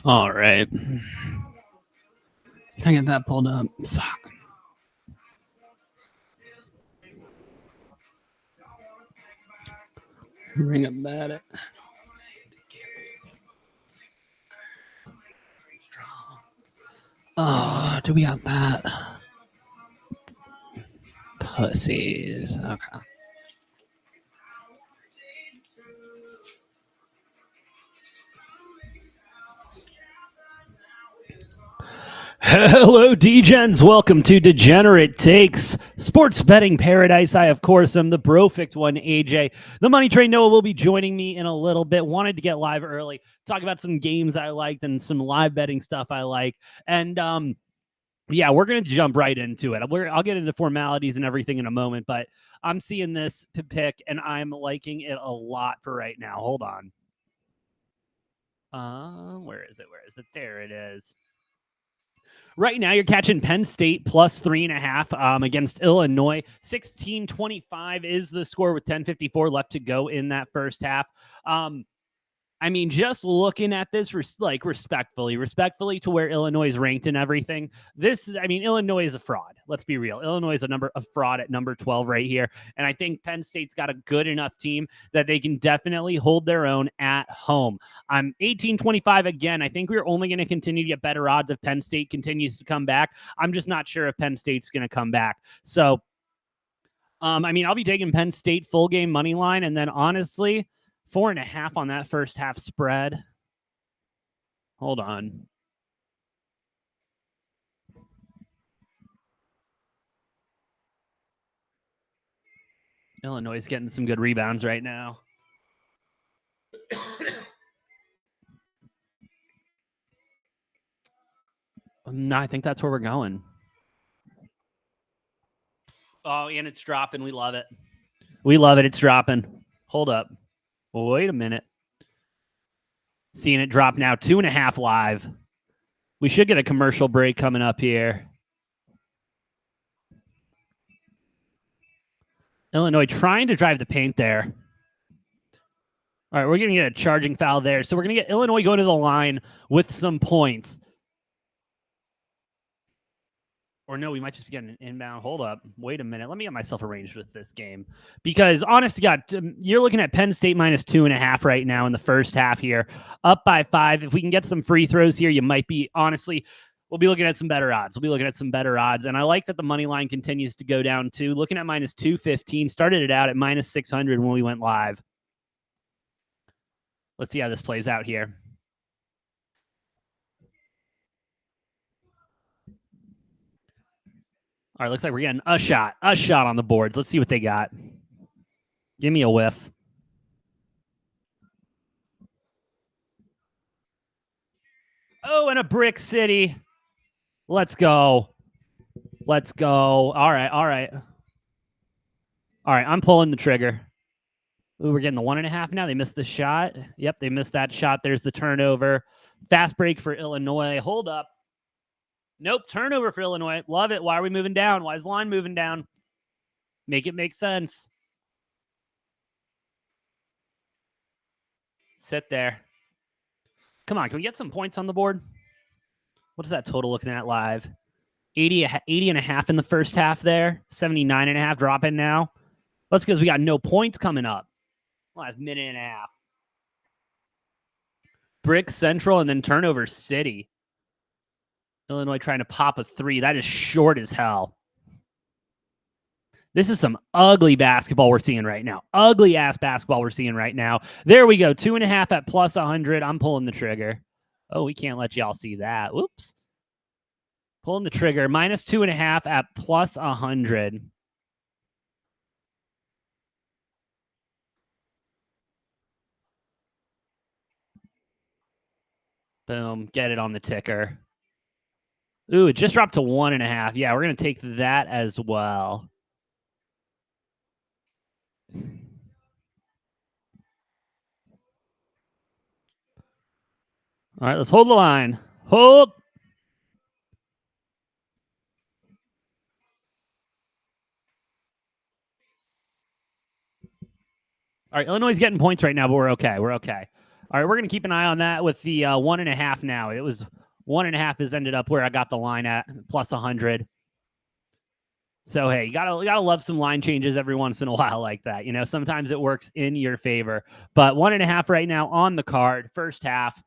All right. I get that pulled up. Fuck. Ring it back. Oh, do we got that? Pussies. Okay. Hello, D-Gens. Welcome to Degenerate Takes, sports betting paradise. I, of course, am the brofict one, AJ. The Money Train Noah will be joining me in a little bit. Wanted to get live early, talk about some games I liked and some live betting stuff I like. And yeah, we're going to jump right into it. I'll get into formalities and everything in a moment, but I'm seeing this pick, and I'm liking it a lot for right now. Hold on. Where is it? There it is. Right now, you're catching Penn State plus 3.5 against Illinois. 16-25 is the score with 10:54 left to go in that first half. I mean, just looking at this, respectfully to where Illinois is ranked and everything. Illinois is a fraud. Let's be real. Illinois is a fraud at number 12 right here. And I think Penn State's got a good enough team that they can definitely hold their own at home. I'm 18-25 again. I think we're only going to continue to get better odds if Penn State continues to come back. I'm just not sure if Penn State's going to come back. So, I'll be taking Penn State full game money line, and then honestly, 4.5 on that first half spread. Hold on. Illinois is getting some good rebounds right now. No, I think that's where we're going. Oh, and it's dropping. We love it. It's dropping. Hold up. Wait a minute. Seeing it drop now. 2.5 live. We should get a commercial break coming up here. Illinois trying to drive the paint there. All right, we're going to get a charging foul there. So we're going to get Illinois going to the line with some points. Or no, we might just be getting an inbound. Hold up. Wait a minute. Let me get myself arranged with this game. Because, honest to God, you're looking at Penn State minus 2.5 right now in the first half here. Up by 5. If we can get some free throws here, you might be, honestly, we'll be looking at some better odds. And I like that the money line continues to go down, too. Looking at minus 215. Started it out at minus 600 when we went live. Let's see how this plays out here. All right, looks like we're getting a shot on the boards. Let's see what they got. Give me a whiff. Oh, and a brick city. Let's go. All right. I'm pulling the trigger. Ooh, we're getting the 1.5 now. They missed the shot. Yep, they missed that shot. There's the turnover. Fast break for Illinois. Hold up. Nope, turnover for Illinois. Love it. Why are we moving down? Why is the line moving down? Make it make sense. Sit there. Come on, can we get some points on the board? What is that total looking at live? 80.5 in the first half there. 79.5 dropping now. That's because we got no points coming up. Last minute and a half. Brick Central and then turnover city. Illinois trying to pop a 3. That is short as hell. This is some ugly basketball we're seeing right now. Ugly-ass basketball we're seeing right now. There we go. 2.5 at plus 100. I'm pulling the trigger. Oh, we can't let y'all see that. Whoops. Pulling the trigger. Minus 2.5 at plus 100. Boom. Get it on the ticker. Ooh, it just dropped to 1.5. Yeah, we're going to take that as well. All right, let's hold the line. Hold. All right, Illinois is getting points right now, but we're okay. All right, we're going to keep an eye on that with the 1.5 now. It was 1.5 has ended up where I got the line at plus 100. So hey, you gotta love some line changes every once in a while like that. You know, sometimes it works in your favor. But 1.5 right now on the card, first half.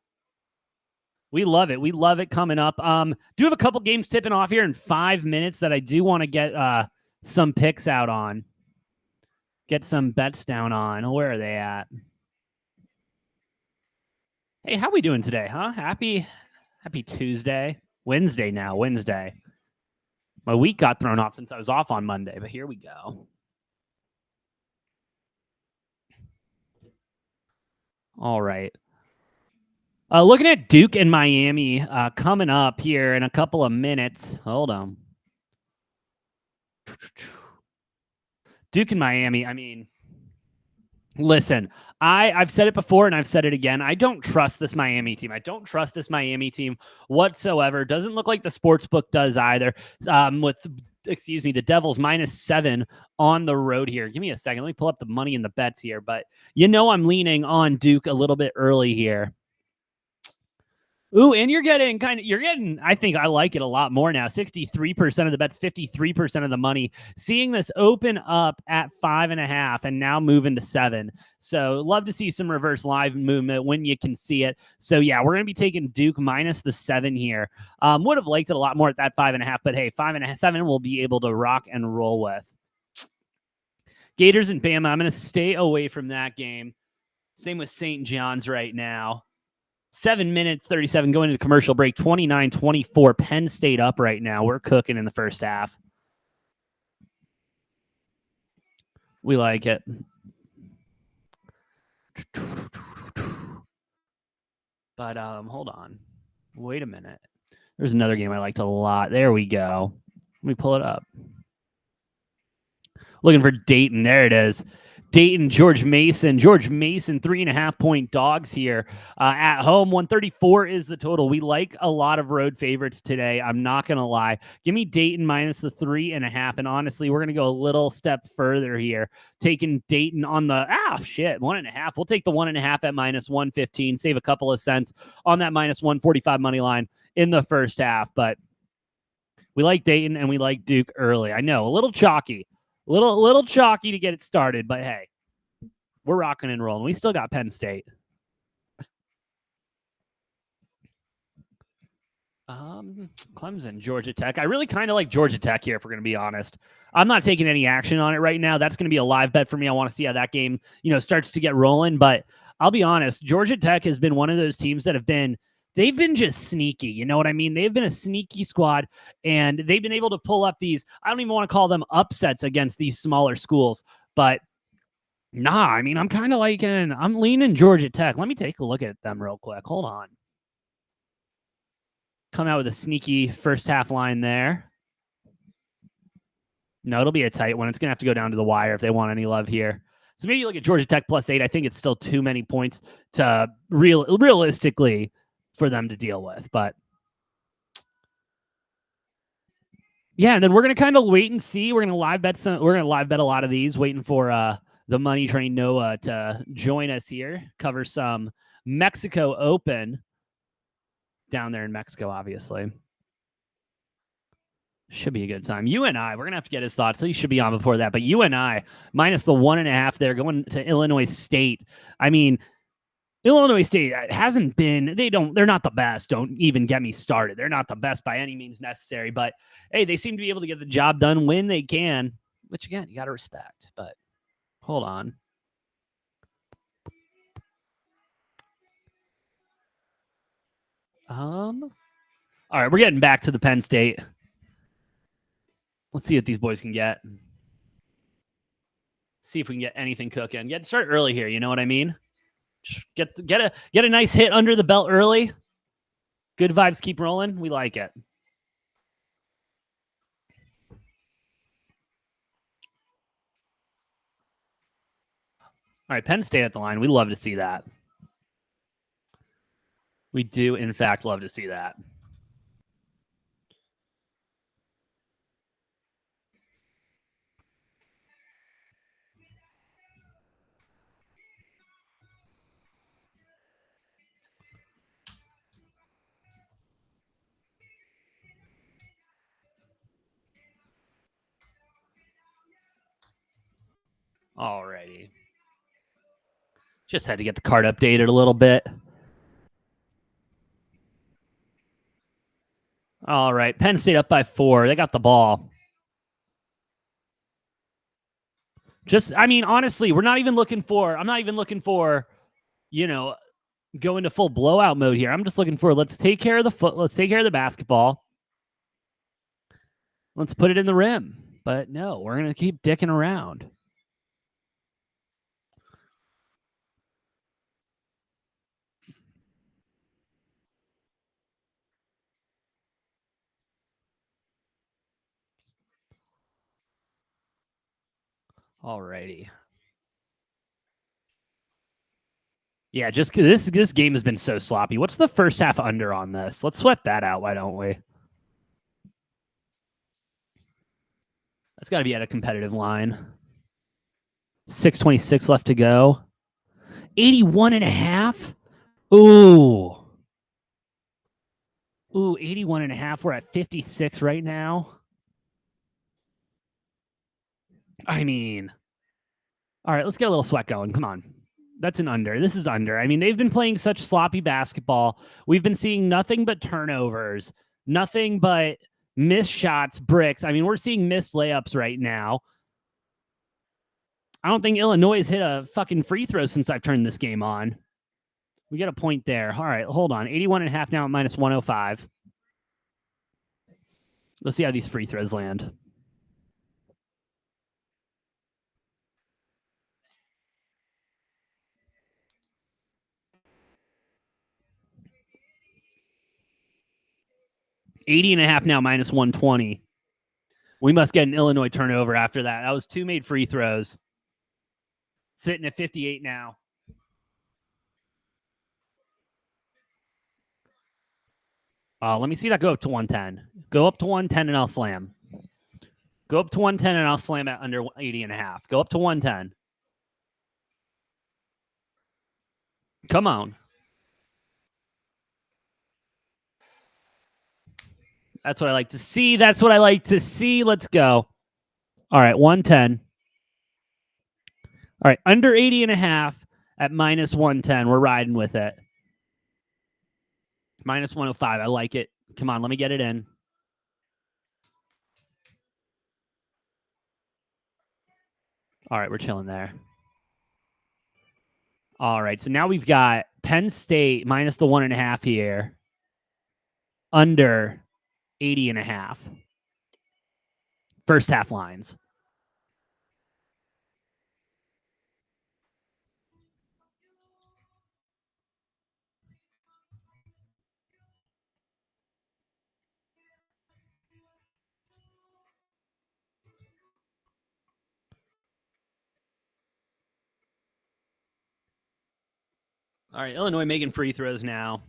We love it. We love it coming up. Do have a couple games tipping off here in 5 minutes that I do want to get some picks out on. Get some bets down on. Where are they at? Hey, how we doing today, huh? Happy Tuesday. Wednesday now. Wednesday. My week got thrown off since I was off on Monday, but here we go. All right. Looking at Duke and Miami coming up here in a couple of minutes. Hold on. Duke and Miami, I mean, listen, I've said it before and I've said it again. I don't trust this Miami team. I don't trust this Miami team whatsoever. Doesn't look like the sports book does either. With the Devils -7 on the road here. Give me a second. Let me pull up the money and the bets here. But you know I'm leaning on Duke a little bit early here. Ooh, and you're getting, I think I like it a lot more now. 63% of the bets, 53% of the money. Seeing this open up at 5.5 and now moving to 7. So love to see some reverse live movement when you can see it. So yeah, we're going to be taking Duke minus the 7 here. Would have liked it a lot more at that 5.5, but hey, 5.5, 7 we'll be able to rock and roll with. Gators and Bama, I'm going to stay away from that game. Same with St. John's right now. 7 minutes, 37 going into commercial break, 29-24. Penn State up right now. We're cooking in the first half. We like it. But hold on. Wait a minute. There's another game I liked a lot. There we go. Let me pull it up. Looking for Dayton. There it is. Dayton, George Mason. George Mason, 3.5-point dogs here at home. 134 is the total. We like a lot of road favorites today. I'm not going to lie. Give me Dayton minus the 3.5. And honestly, we're going to go a little step further here. Taking Dayton on the, 1.5. We'll take the 1.5 at -115. Save a couple of cents on that -145 money line in the first half. But we like Dayton and we like Duke early. I know, a little chalky. Little chalky to get it started, but hey, we're rocking and rolling. We still got Penn State. Clemson, Georgia Tech. I really kind of like Georgia Tech here, if we're going to be honest. I'm not taking any action on it right now. That's going to be a live bet for me. I want to see how that game, starts to get rolling. But I'll be honest, Georgia Tech has been one of those teams that they've been just sneaky. You know what I mean? They've been a sneaky squad, and they've been able to pull up these, I don't even want to call them upsets against these smaller schools. But nah, I mean, I'm kind of I'm leaning Georgia Tech. Let me take a look at them real quick. Hold on. Come out with a sneaky first half line there. No, it'll be a tight one. It's going to have to go down to the wire if they want any love here. So maybe you look at Georgia Tech +8. I think it's still too many points to realistically for them to deal with. But yeah, and then we're going to kind of wait and see. We're going to live bet a lot of these, waiting for the Money Train Noah to join us here, cover some Mexico Open down there in Mexico, obviously. Should be a good time. You and I, we're going to have to get his thoughts. He should be on before that. But you and I, minus the 1.5 there, going to Illinois State. I mean, Illinois State hasn't been, they're not the best. Don't even get me started. They're not the best by any means necessary. But, hey, they seem to be able to get the job done when they can, which, again, you got to respect. But hold on. All right, we're getting back to the Penn State. Let's see what these boys can get. See if we can get anything cooking. Start early here. You know what I mean? Get a nice hit under the belt early. Good vibes keep rolling. We like it. All right, Penn State at the line. We love to see that. We do, in fact, love to see that. Alrighty. Just had to get the card updated a little bit. All right. Penn State up by 4. They got the ball. I mean, honestly, I'm not even looking for, go into full blowout mode here. I'm just looking for, let's take care of the basketball. Let's put it in the rim. But no, we're going to keep dicking around. Alrighty. Yeah, just this game has been so sloppy. What's the first half under on this? Let's sweat that out, why don't we? That's got to be at a competitive line. 6:26 left to go. 81.5. Ooh, 81.5. We're at 56 right now. I mean, all right, let's get a little sweat going. Come on. That's an under. This is under. I mean, they've been playing such sloppy basketball. We've been seeing nothing but turnovers, nothing but missed shots, bricks. I mean, we're seeing missed layups right now. I don't think Illinois has hit a fucking free throw since I've turned this game on. We get a point there. All right, hold on. 81.5 now at minus 105. Let's see how these free throws land. $80.5 now, minus 120. We must get an Illinois turnover after that. That was 2 made free throws. Sitting at 58 now. Let me see that go up to 110. Go up to 110 and I'll slam. Go up to 110 and I'll slam at under 80.5. Go up to 110. Come on. That's what I like to see. That's what I like to see. Let's go. All right, 110. All right, under 80.5 at minus 110. We're riding with it. Minus 105. I like it. Come on, let me get it in. All right, we're chilling there. All right, so now we've got Penn State minus the 1.5 here. Under 80.5. First half lines. All right, Illinois making free throws now.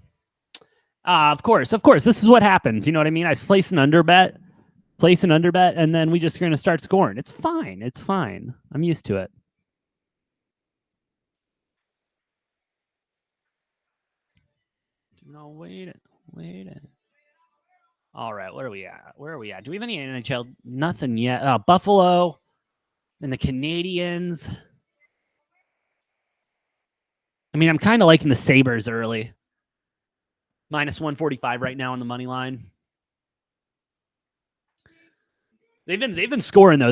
Of course. This is what happens. You know what I mean? I place an under bet, and then we just going to start scoring. It's fine. I'm used to it. No, wait it. All right, where are we at? Do we have any NHL? Nothing yet. Buffalo and the Canadians. I mean, I'm kind of liking the Sabres early. Minus 145 right now on the money line. They've been scoring though.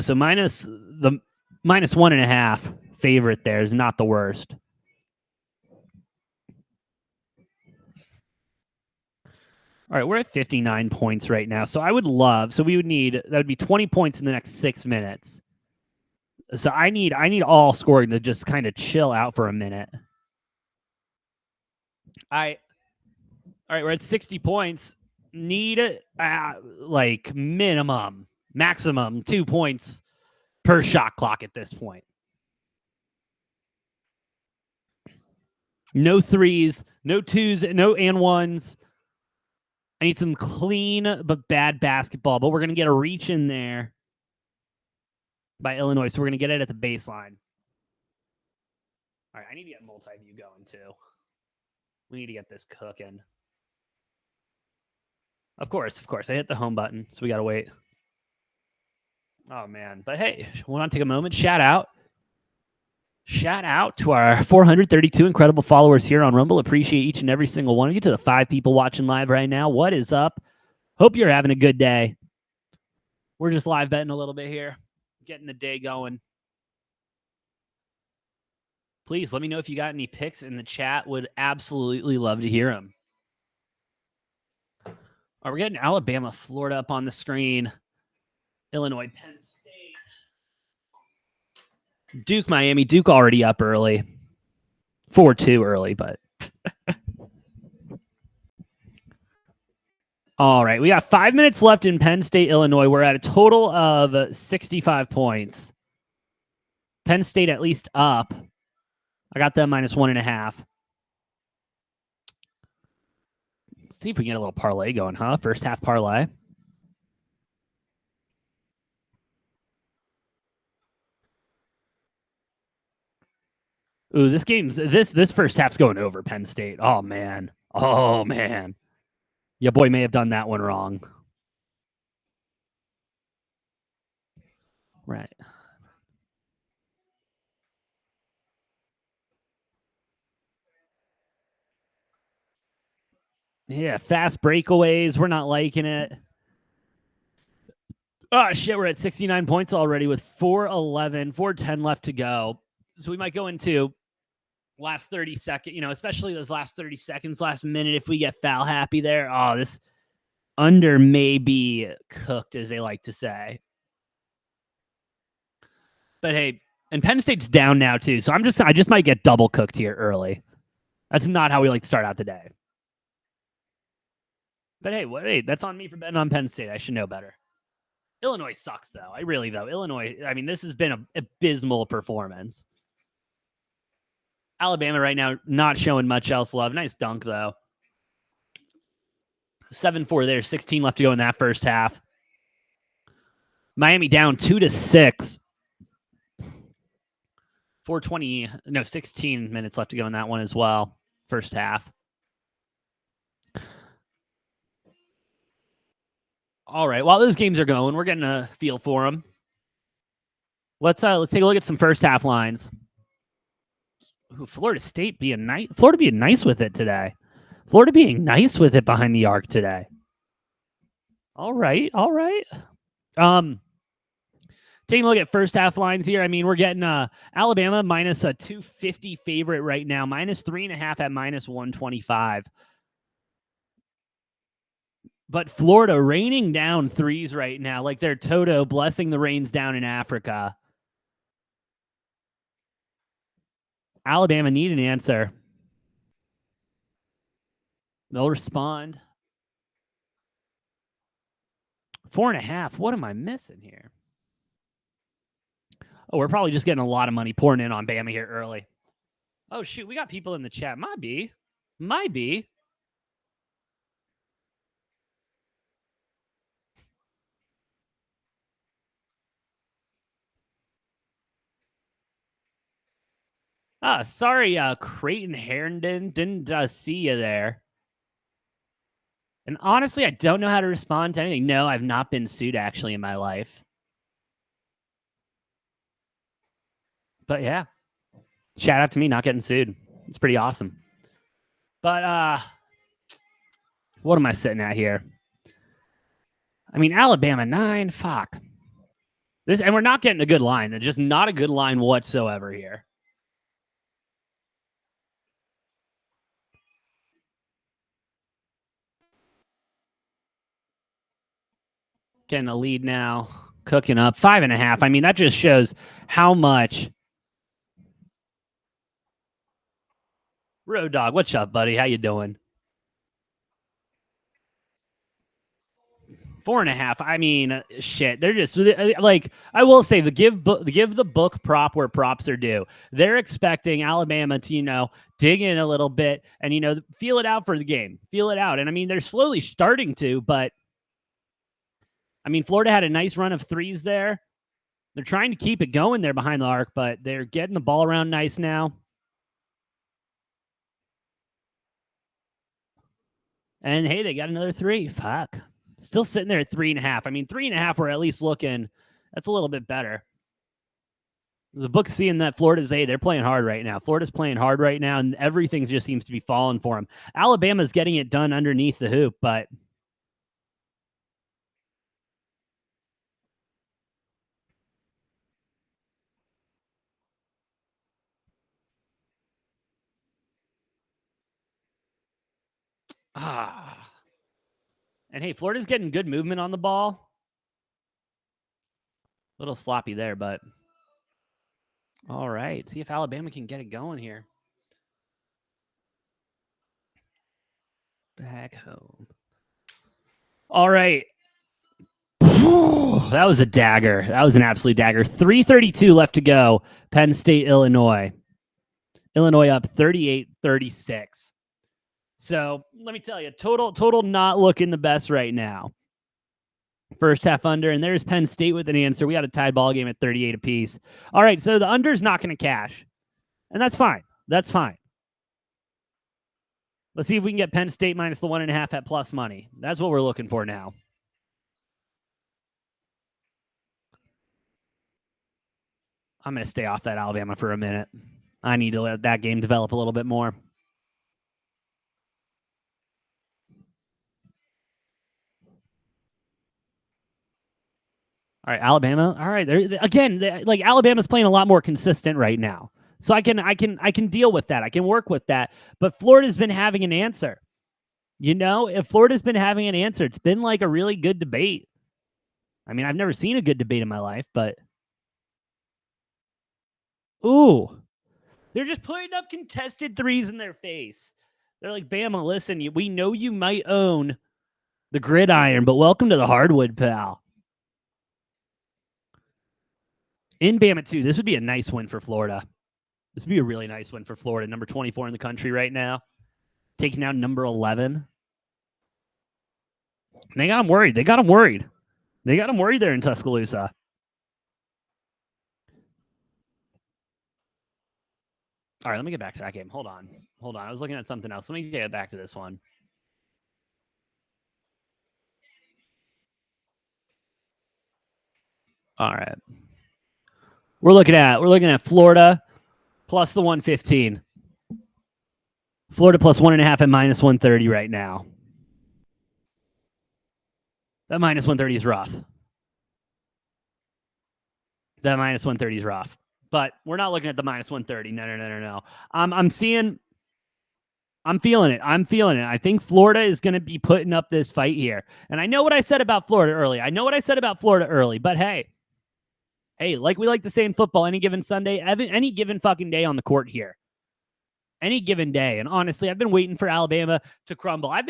So minus 1.5 favorite there is not the worst. All right, we're at 59 points right now. So that would be 20 points in the next 6 minutes. So I need all scoring to just kind of chill out for a minute. All right, we're at 60 points. Need like maximum 2 points per shot clock at this point. No threes, no twos, no and ones. I need some clean but bad basketball, but we're going to get a reach in there by Illinois, so we're going to get it at the baseline. All right, I need to get multi-view going too. We need to get this cooking. Of course. I hit the home button, so we got to wait. Oh, man. But hey, want to take a moment? Shout out Shout out to our 432 incredible followers here on Rumble. Appreciate each and every single one of you. To the 5 people watching live right now, what is up? Hope you're having a good day. We're just live betting a little bit here, getting the day going. Please let me know if you got any picks in the chat. Would absolutely love to hear them. All right, we're getting Alabama, Florida up on the screen. Illinois, Penn State. Duke, Miami. Duke already up early. 4-2 early, but. All right, we got 5 minutes left in Penn State, Illinois. We're at a total of 65 points. Penn State at least up. I got them -1.5. Let's see if we can get a little parlay going, huh? First half parlay. Ooh, this first half's going over Penn State. Oh man. Your boy may have done that one wrong. Right. Yeah, fast breakaways. We're not liking it. Oh, shit. We're at 69 points already with 4:10 left to go. So we might go into last 30 seconds, especially those last 30 seconds, last minute. If we get foul happy there, this under may be cooked, as they like to say. But hey, and Penn State's down now too. So I just might get double cooked here early. That's not how we like to start out the day. But hey, that's on me for betting on Penn State. I should know better. Illinois sucks, though. Illinois, this has been an abysmal performance. Alabama right now not showing much else love. Nice dunk, though. 7-4 there. 16 left to go in that first half. Miami down 2-6. 16 minutes left to go in that one as well. First half. All right. While those games are going, we're getting a feel for them. Let's take a look at some first half lines. Ooh, Florida being nice with it today. Florida being nice with it behind the arc today. All right. Taking a look at first half lines here. We're getting Alabama minus a 250 favorite right now, -3.5 at -125. But Florida raining down threes right now, like they're Toto blessing the rains down in Africa. Alabama need an answer. They'll respond. 4.5. What am I missing here? Oh, we're probably just getting a lot of money pouring in on Bama here early. Oh, shoot. We got people in the chat. Might be. Sorry, Creighton Herndon. Didn't see you there. And honestly, I don't know how to respond to anything. No, I've not been sued actually in my life. But yeah, shout out to me not getting sued. It's pretty awesome. But what am I sitting at here? Alabama 9. Fuck. And we're not getting a good line. They're just not a good line whatsoever here. Getting a lead now. Cooking up 5.5. That just shows how much. Road Dog, what's up, buddy? How you doing? 4.5. Shit. They're just like, I will say, give the book prop where props are due. They're expecting Alabama to, dig in a little bit and, feel it out for the game. Feel it out. And they're slowly starting to, but Florida had a nice run of threes there. They're trying to keep it going there behind the arc, but they're getting the ball around nice now. And hey, they got another 3. Fuck. Still sitting there at 3.5. 3.5, we're at least looking. That's a little bit better. The book's seeing that Florida's they're playing hard right now. Florida's playing hard right now, and everything just seems to be falling for them. Alabama's getting it done underneath the hoop, but and hey, Florida's getting good movement on the ball. A little sloppy there, but all right. See if Alabama can get it going here. Back home. All right. That was a dagger. That was an absolute dagger. 3:32 left to go. Penn State, Illinois. Illinois up 38-36. So let me tell you, total not looking the best right now. First half under, and there's Penn State with an answer. We got a tied ball game at 38 apiece. All right, so the under's not going to cash, and that's fine. That's fine. Let's see if we can get Penn State minus the 1.5 at plus money. That's what we're looking for now. I'm going to stay off that Alabama for a minute. I need to let that game develop a little bit more. All right, Alabama. All right, again, like Alabama's playing a lot more consistent right now, so I can deal with that. I can work with that. But Florida's been having an answer. You know, if Florida's been having an answer, it's been like a really good debate. I mean, I've never seen a good debate in my life, but ooh, they're just putting up contested threes in their face. They're like, Bama, listen, we know you might own the gridiron, but welcome to the hardwood, pal. In Bama, too, this would be a nice win for Florida. This would be a really nice win for Florida, number 24 in the country right now, taking down number 11. And they got them worried. They got them worried there in Tuscaloosa. All right, let me get back to that game. Hold on. I was looking at something else. Let me get back to this one. All right. We're looking at Florida plus the 115. Florida plus 1.5 at minus 130 right now. That minus 130 is rough. That minus 130 is rough. But we're not looking at the minus 130. No. I'm feeling it. I think Florida is going to be putting up this fight here. And I know what I said about Florida early. But hey, like we like to say in football, any given Sunday, any given fucking day on the court here. Any given day. And honestly, I've been waiting for Alabama to crumble. I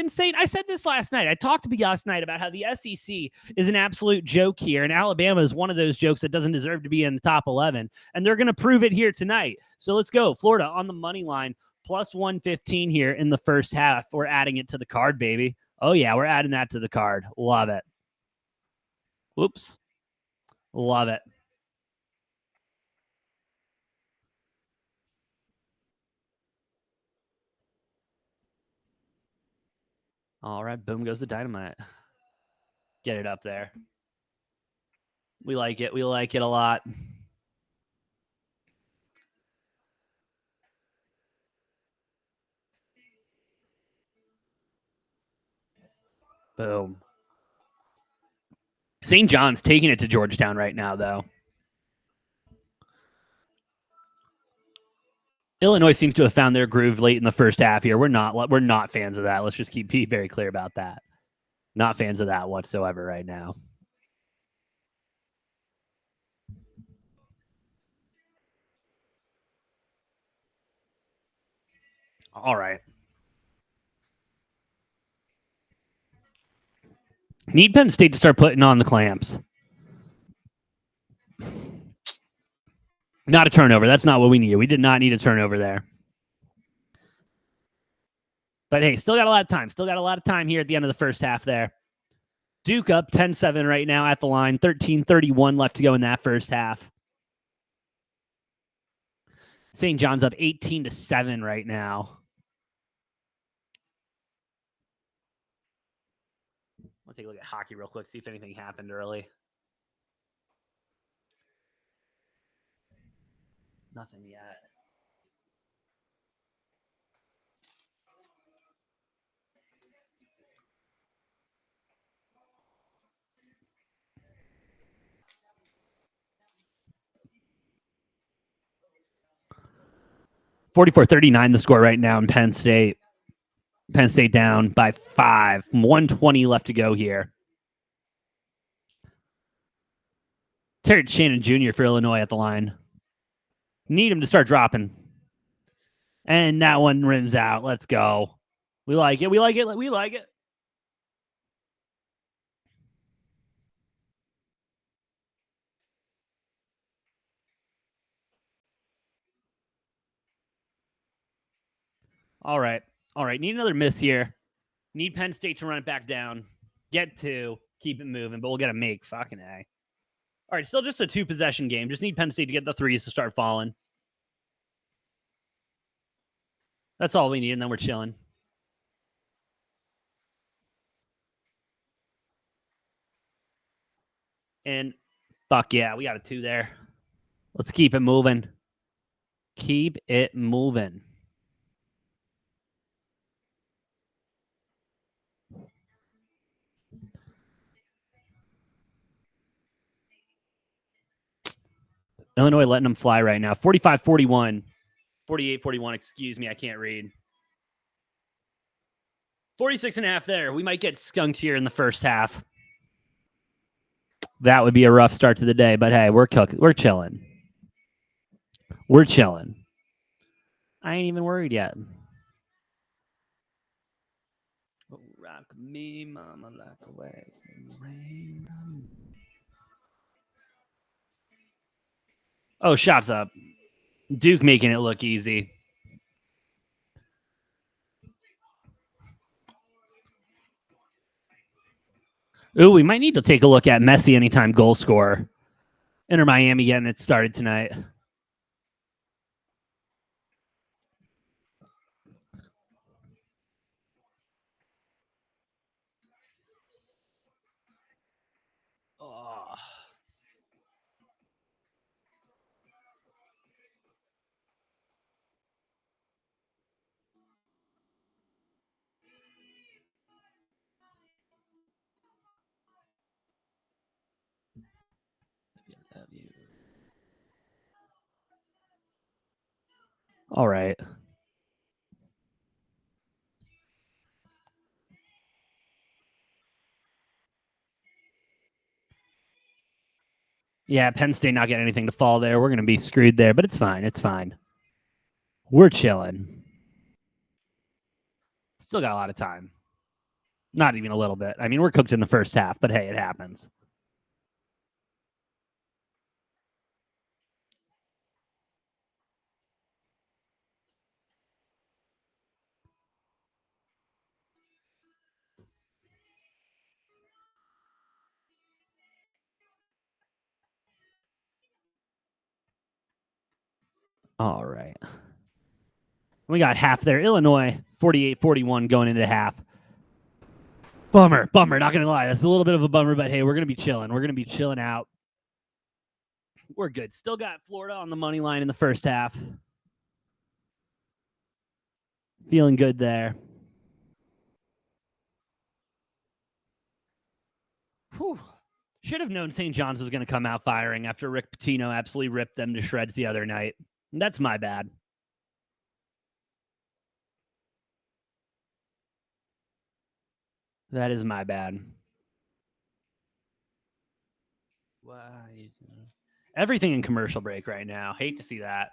said this last night. I talked to you last night about how the SEC is an absolute joke here, and Alabama is one of those jokes that doesn't deserve to be in the top 11, and they're going to prove it here tonight. So let's go. Florida on the money line, plus 115 here in the first half. We're adding it to the card, baby. Oh, yeah, we're adding that to the card. Love it. Whoops. Love it. All right, boom goes the dynamite. Get it up there. We like it. We like it a lot. Boom. St. John's taking it to Georgetown right now, though. Illinois seems to have found their groove late in the first half here. We're not fans of that. Let's just be very clear about that. Not fans of that whatsoever right now. All right. Need Penn State to start putting on the clamps. Not a turnover. That's not what we needed. We did not need a turnover there. But hey, still got a lot of time. Still got a lot of time here at the end of the first half there. Duke up 10-7 right now at the line. 13-31 left to go in that first half. St. John's up 18-7 right now. I'll take a look at hockey real quick, see if anything happened early. Nothing yet. .44-39 the score right now in Penn State. Penn State down by 5. 1:20 left to go here. Terry Shannon Jr. for Illinois at the line. Need him to start dropping. And that one rims out. Let's go. We like it. We like it. We like it. All right. All right. Need another miss here. Need Penn State to run it back down. Get 2. Keep it moving, but we'll get a make. Fucking A. All right. Still just a 2-possession game. Just need Penn State to get the 3s to start falling. That's all we need, and then we're chilling. And fuck yeah, we got a 2 there. Let's keep it moving. Keep it moving. Illinois letting them fly right now. 45-41. 48-41, excuse me, I can't read. 46.5 there. We might get skunked here in the first half. That would be a rough start to the day, but hey, we're chilling. We're chilling. I ain't even worried yet. Rock me, mama, like a wave. Oh, shots up. Duke making it look easy. Ooh, we might need to take a look at Messi anytime goal scorer. Inter Miami getting it started tonight. Oh. All right. Yeah, Penn State not getting anything to fall there. We're going to be screwed there, but it's fine. It's fine. We're chilling. Still got a lot of time. Not even a little bit. I mean, we're cooked in the first half, but hey, it happens. All right. We got half there. Illinois, 48-41 going into half. Bummer. Not going to lie. That's a little bit of a bummer, but hey, we're going to be chilling. We're going to be chilling out. We're good. Still got Florida on the money line in the first half. Feeling good there. Whew. Should have known St. John's was going to come out firing after Rick Pitino absolutely ripped them to shreds the other night. That's my bad. That is my bad. Why? Everything in commercial break right now. Hate to see that.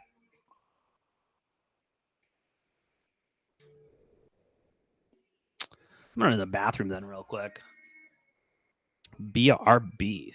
I'm going to the bathroom then real quick. BRB.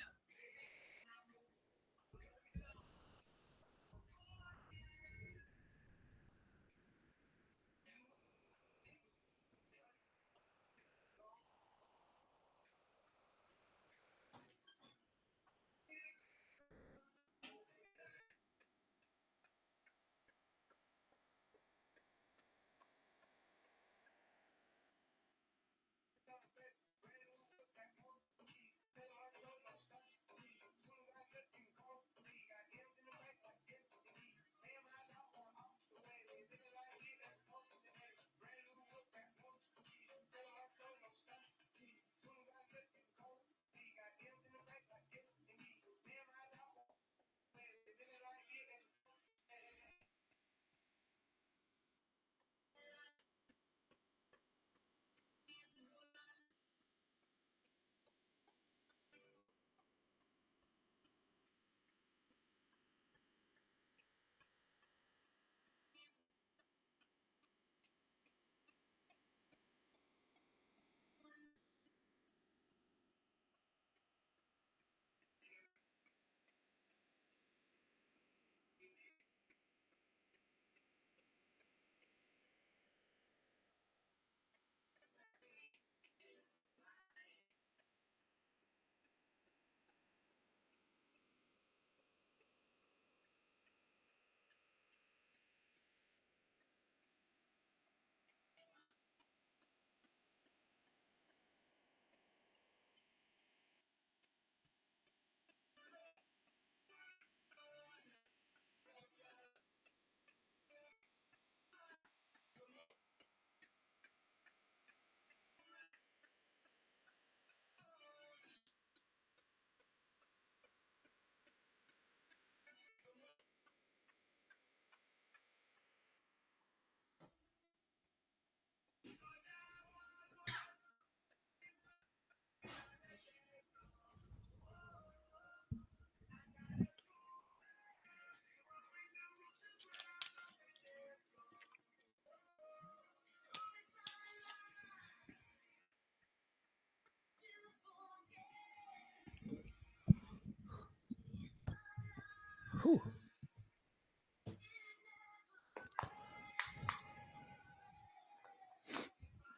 Whew.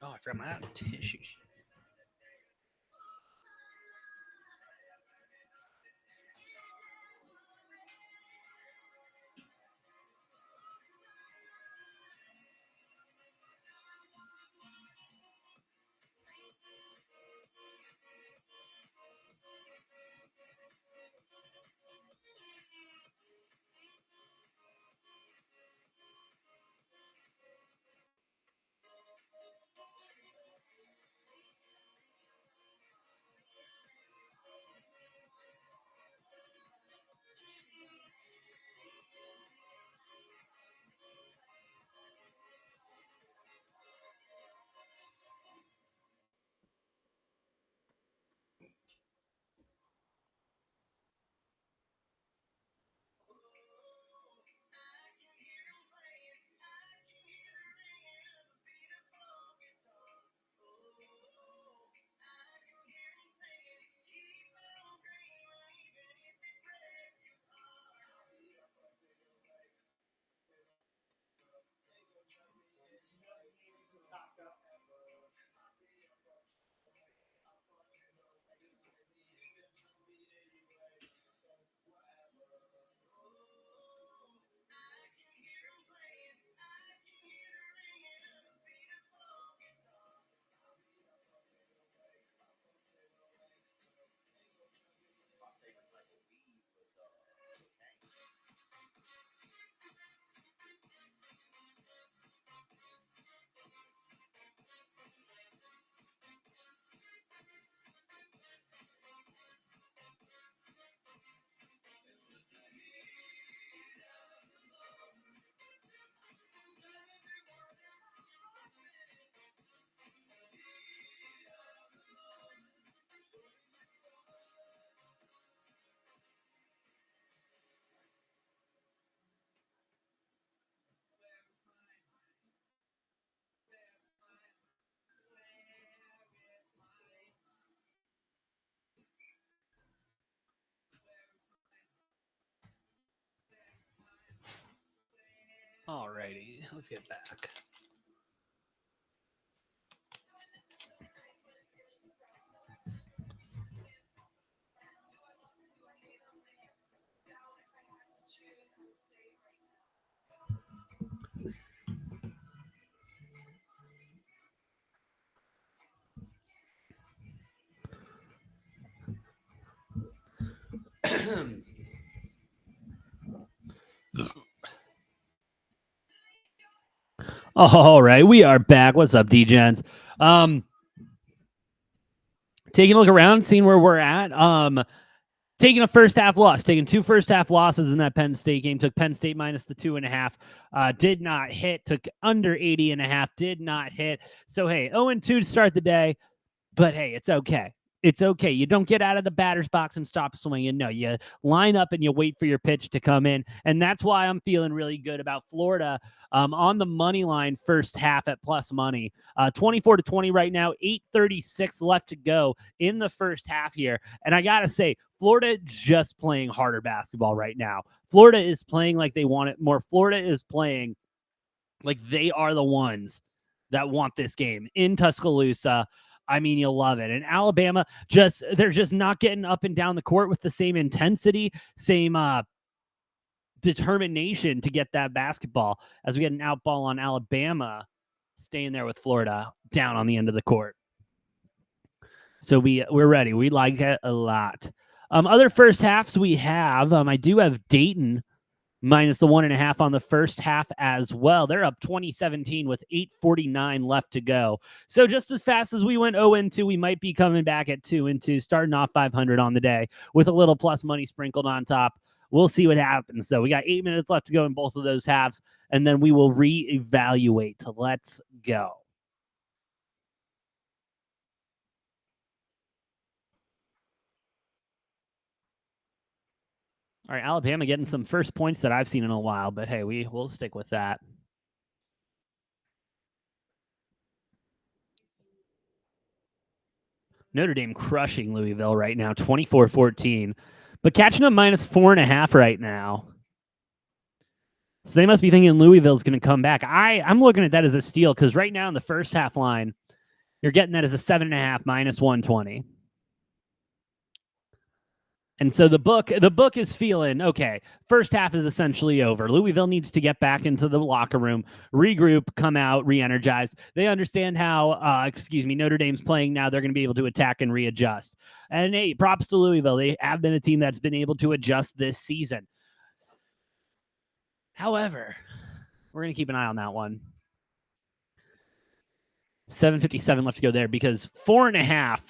Oh, I forgot my tissue. Alrighty, let's get back. All right, we are back. What's up, D-Gens? Taking a look around, seeing where we're at. Taking a first half loss, taking 2 first half losses in that Penn State game. Took Penn State minus the 2.5. Did not hit. Took under 80.5. Did not hit. So hey, 0-2 to start the day. But hey, it's okay. It's okay. You don't get out of the batter's box and stop swinging. No, you line up and you wait for your pitch to come in. And that's why I'm feeling really good about Florida on the money line first half at plus money. 24-20 right now, 8:36 left to go in the first half here. And I got to say, Florida just playing harder basketball right now. Florida is playing like they want it more. Florida is playing like they are the ones that want this game in Tuscaloosa. I mean, you'll love it. And Alabama, they're just not getting up and down the court with the same intensity, same determination to get that basketball as we get an out ball on Alabama, staying there with Florida down on the end of the court. So we're ready. We like it a lot. Other first halves we have, I do have Dayton minus the 1.5 on the first half as well. They're up 20-17 with 8:49 left to go. So just as fast as we went 0-2, we might be coming back at 2-2, starting off 500 on the day with a little plus money sprinkled on top. We'll see what happens. So we got 8 minutes left to go in both of those halves, and then we will reevaluate. Let's go. All right, Alabama getting some first points that I've seen in a while, but hey, we'll stick with that. Notre Dame crushing Louisville right now, 24-14, but catching them minus 4.5 right now. So they must be thinking Louisville's going to come back. I'm looking at that as a steal because right now in the first half line, you're getting that as a 7.5 minus 120. And so the book is feeling okay. First half is essentially over. Louisville needs to get back into the locker room, regroup, come out, re-energize. They understand how Notre Dame's playing now. They're going to be able to attack and readjust. And hey, props to Louisville. They have been a team that's been able to adjust this season. However, we're going to keep an eye on that one. 7:57 left to go there because 4.5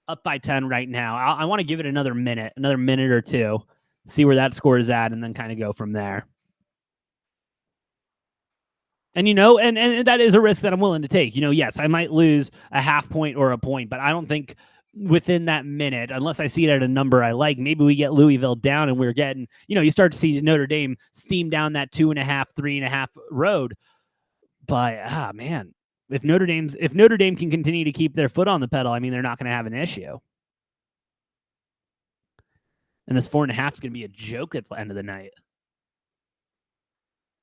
up by 10 right now. I want to give it another minute or two, see where that score is at, and then kind of go from there. And, and that is a risk that I'm willing to take. Yes, I might lose a half point or a point, but I don't think within that minute, unless I see it at a number I like, maybe we get Louisville down and we're getting, you start to see Notre Dame steam down that 2.5, 3.5 road. But, man, if Notre Dame can continue to keep their foot on the pedal, I mean, they're not going to have an issue. And this 4.5 is going to be a joke at the end of the night.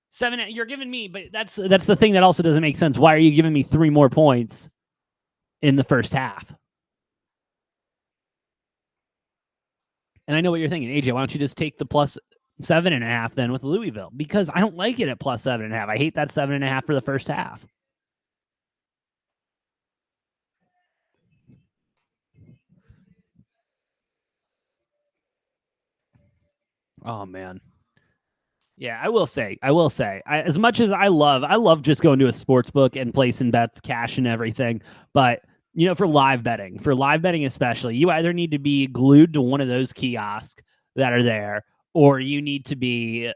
7, you're giving me, but that's the thing that also doesn't make sense. Why are you giving me 3 more points in the first half? And I know what you're thinking, AJ. Why don't you just take the plus 7.5 then with Louisville? Because I don't like it at plus 7.5. I hate that 7.5 for the first half. Oh man. Yeah, I will say, as much as I love just going to a sports book and placing bets, cash and everything. But for live betting especially, you either need to be glued to one of those kiosks that are there, or you need to be,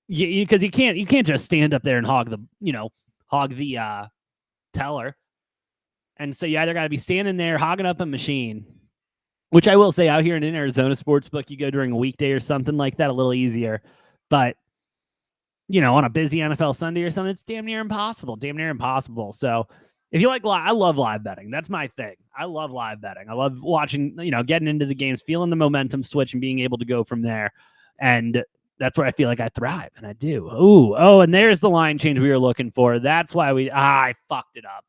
because you can't just stand up there and hog the teller. And so you either got to be standing there hogging up a machine, which I will say out here in an Arizona sportsbook, you go during a weekday or something like that, a little easier. But on a busy NFL Sunday or something, it's damn near impossible. So if you like I love live betting. That's my thing. I love live betting. I love watching, getting into the games, feeling the momentum switch and being able to go from there. And that's where I feel like I thrive, and I do. Oh, and there's the line change we were looking for. That's why I fucked it up.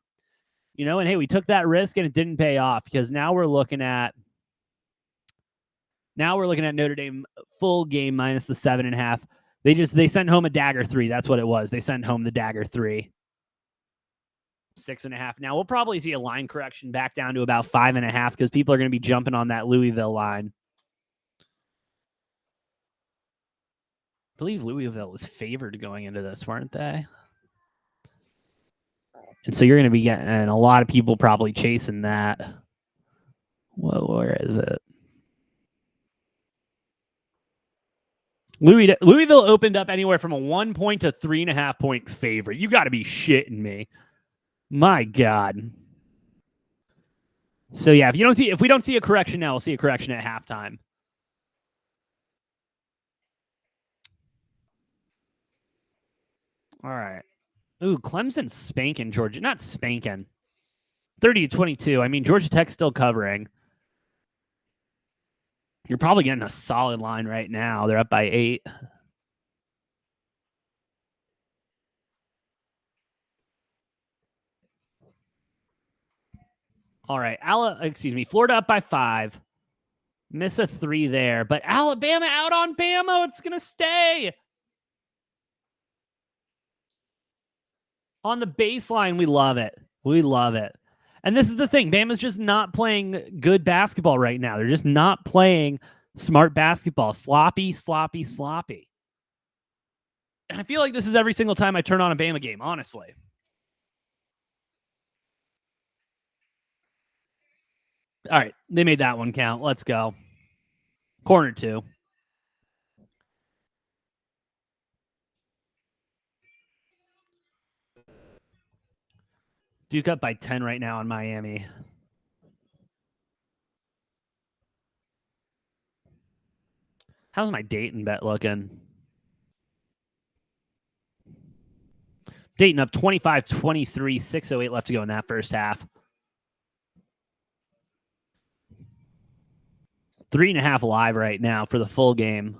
And hey, we took that risk and it didn't pay off because now we're looking at Notre Dame full game minus the 7.5. They sent home a dagger 3. That's what it was. They sent home the dagger 3. 6.5. Now we'll probably see a line correction back down to about 5.5 because people are going to be jumping on that Louisville line. I believe Louisville was favored going into this, weren't they? And so you're going to be getting a lot of people probably chasing that. Well, where is it? Louisville opened up anywhere from a 1 point to 3.5 point favorite. You got to be shitting me. My God. So yeah, if we don't see a correction now, we'll see a correction at halftime. All right. Ooh, Clemson spanking Georgia. Not spanking. 30-22. I mean, Georgia Tech's still covering. You're probably getting a solid line right now. They're up by 8. All right. Florida up by 5. Miss a 3 there. But Alabama out on Bama. It's going to stay. On the baseline, we love it. And this is the thing. Bama's just not playing good basketball right now. They're just not playing smart basketball. Sloppy. And I feel like this is every single time I turn on a Bama game, honestly. All right. They made that one count. Let's go. Corner 2. Duke up by 10 right now in Miami. How's my Dayton bet looking? Dayton up 25-23, 6:08 left to go in that first half. 3.5 live right now for the full game.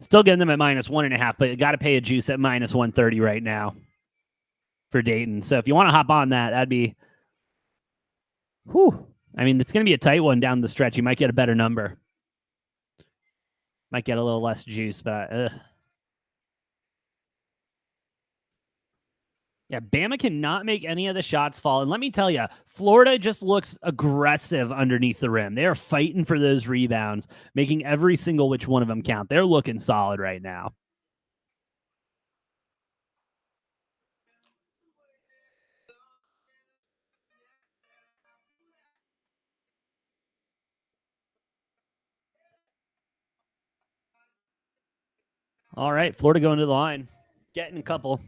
Still getting them at -1.5, but you got to pay a juice at -130 right now for Dayton. So if you want to hop on that, that'd be, whew. I mean, it's going to be a tight one down the stretch. You might get a better number. Might get a little less juice, but yeah, Bama cannot make any of the shots fall. And let me tell you, Florida just looks aggressive underneath the rim. They are fighting for those rebounds, making every single which one of them count. They're looking solid right now. All right, Florida going to the line. Getting a couple.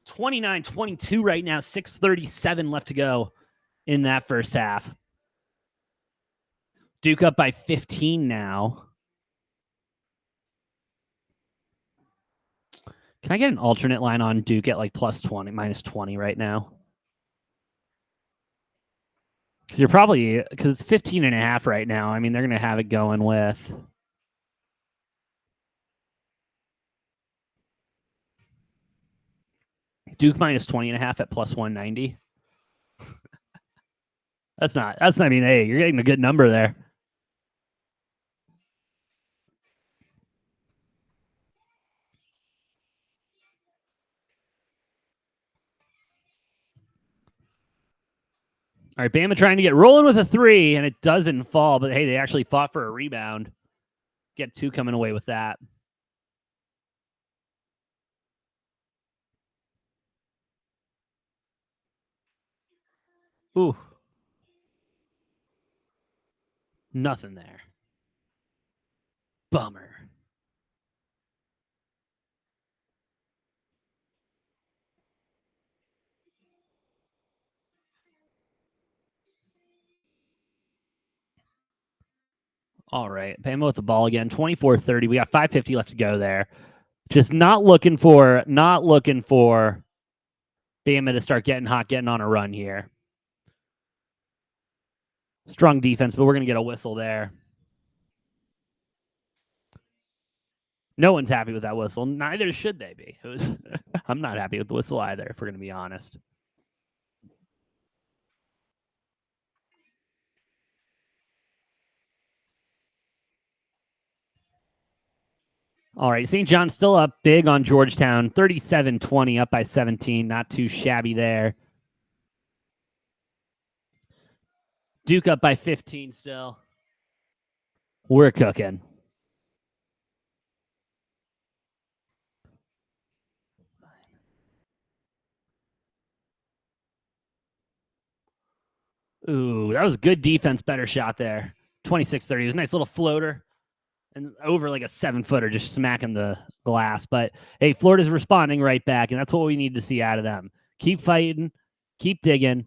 29-22 right now, 6:37 left to go in that first half. Duke up by 15 now. Can I get an alternate line on Duke at like +20, -20 right now? Because you're probably, because it's 15.5 right now. I mean, they're going to have it going with Duke -20.5 at +190. That's not, I mean, hey, you're getting a good number there. All right, Bama trying to get rolling with a 3, and it doesn't fall. But hey, they actually fought for a rebound. Get 2 coming away with that. Ooh. Nothing there. Bummer. All right, Bama with the ball again. 24-30. We got 5:50 left to go there. Just not looking for Bama to start getting hot, getting on a run here. Strong defense, but we're going to get a whistle there. No one's happy with that whistle. Neither should they be. I'm not happy with the whistle either, if we're going to be honest. All right, St. John's still up big on Georgetown. 37-20, up by 17. Not too shabby there. Duke up by 15 still. We're cooking. Ooh, that was good defense, better shot there. 26-30. It was a nice little floater and over like a 7-footer, just smacking the glass. But hey, Florida's responding right back, and that's what we need to see out of them. Keep fighting, keep digging.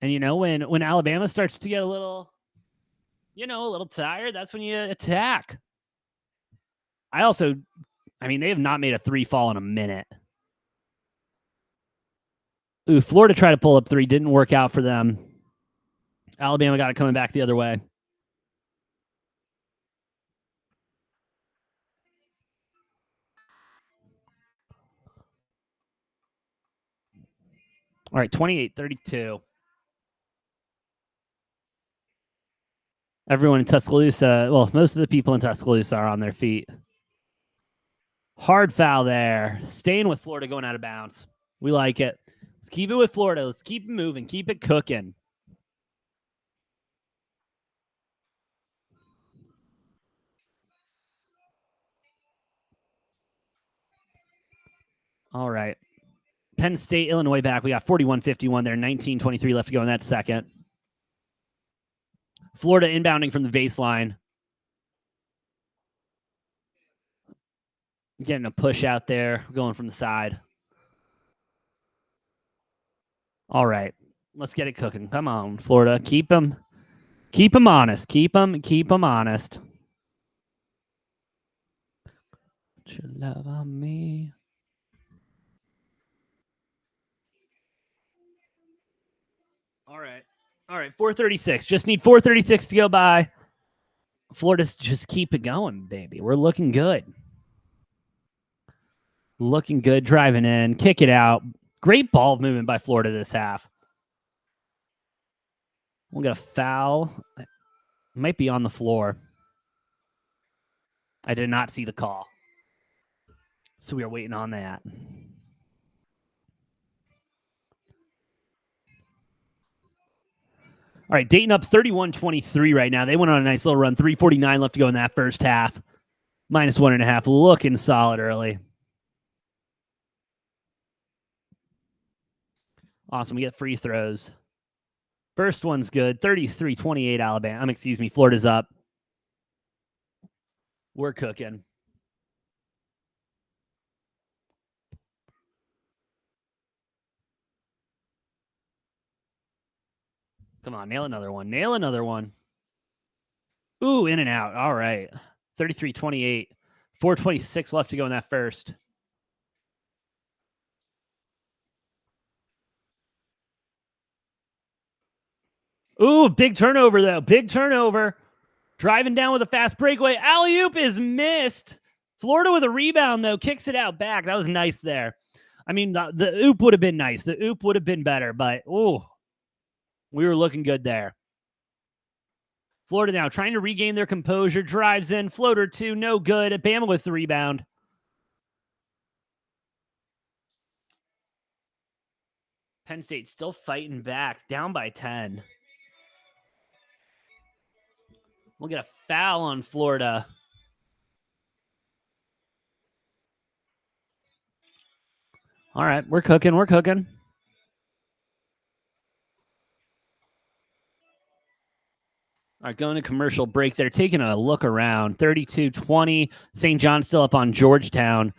And you know, when Alabama starts to get a little tired, that's when you attack. I mean, they have not made a 3 fall in a minute. Ooh, Florida tried to pull up 3, didn't work out for them. Alabama got it coming back the other way. All right, 28-32. Everyone in Tuscaloosa, well, most of the people in Tuscaloosa are on their feet. Hard foul there. Staying with Florida, going out of bounds. We like it. Let's keep it with Florida. Let's keep it moving. Keep it cooking. All right. Penn State, Illinois back. We got 41-51 there. 19-23 left to go in that second. Florida inbounding from the baseline. Getting a push out there. Going from the side. All right. Let's get it cooking. Come on, Florida. Keep them honest. Keep them honest. Put your love on me. All right. 4:36. Just need 4:36 to go by. Florida's just keep it going, baby. We're looking good. Looking good, driving in, kick it out. Great ball movement by Florida this half. We'll get a foul. It might be on the floor. I did not see the call. So we are waiting on that. All right, Dayton up 31-23 right now. They went on a nice little run. 3:49 left to go in that first half. -1.5. Looking solid early. Awesome. We get free throws. First one's good. 33-28 Alabama. Excuse me. Florida's up. We're cooking. Come on, nail another one. Nail another one. Ooh, in and out. All right. 33-28. 4:26 left to go in that first. Ooh, big turnover, though. Big turnover. Driving down with a fast breakaway. Alley-oop is missed. Florida with a rebound, though. Kicks it out back. That was nice there. I mean, the oop would have been nice. The oop would have been better, but, ooh, we were looking good there. Florida now trying to regain their composure. Drives in. Floater two. No good. Bama with the rebound. Penn State still fighting back. Down by 10. We'll get a foul on Florida. All right, we're cooking. We're cooking. All right, going to commercial break. They're taking a look around. 32-20. St. John still up on Georgetown.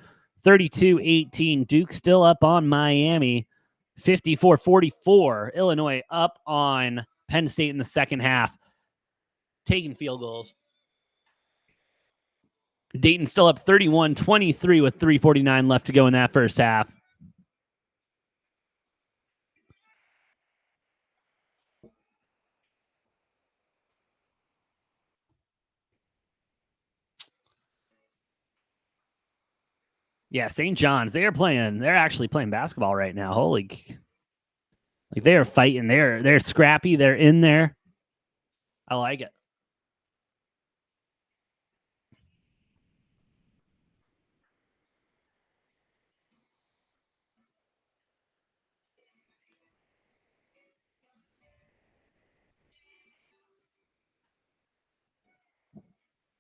32-18. Duke still up on Miami. 54-44. Illinois up on Penn State in the second half. Taking field goals. Dayton still up 31-23 with 3:49 left to go in that first half. Yeah, St. John's, they're actually playing basketball right now. Holy, like they are fighting. They're scrappy. They're in there. I like it.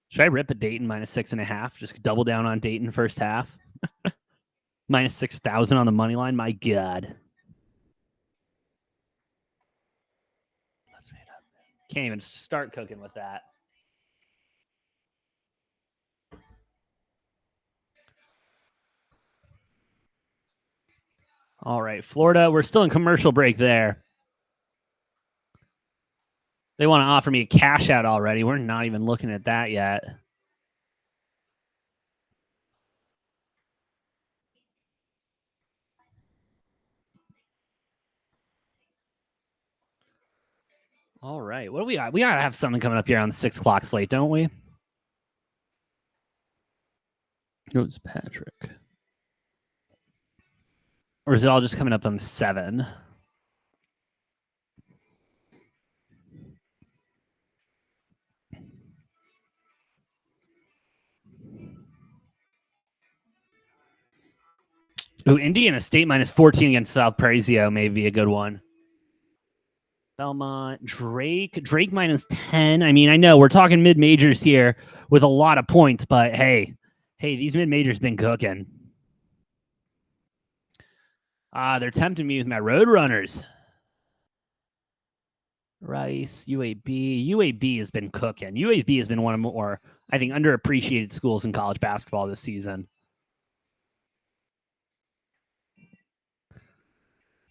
Should I rip a Dayton -6.5? Just double down on Dayton first half. -6,000 on the money line. My God. Can't even start cooking with that. All right, Florida, we're still in commercial break there. They want to offer me a cash out already. We're not even looking at that yet. All right, what do we got? We got to have something coming up here on the 6 o'clock slate, don't we? It was Patrick. Or is it all just coming up on 7? Ooh, Indiana State -14 against South Prezio may be a good one. Belmont, Drake -10. I mean, I know we're talking mid-majors here with a lot of points, but hey, these mid-majors been cooking. They're tempting me with my Roadrunners. Rice, UAB. UAB has been cooking. UAB has been one of more, I think, underappreciated schools in college basketball this season.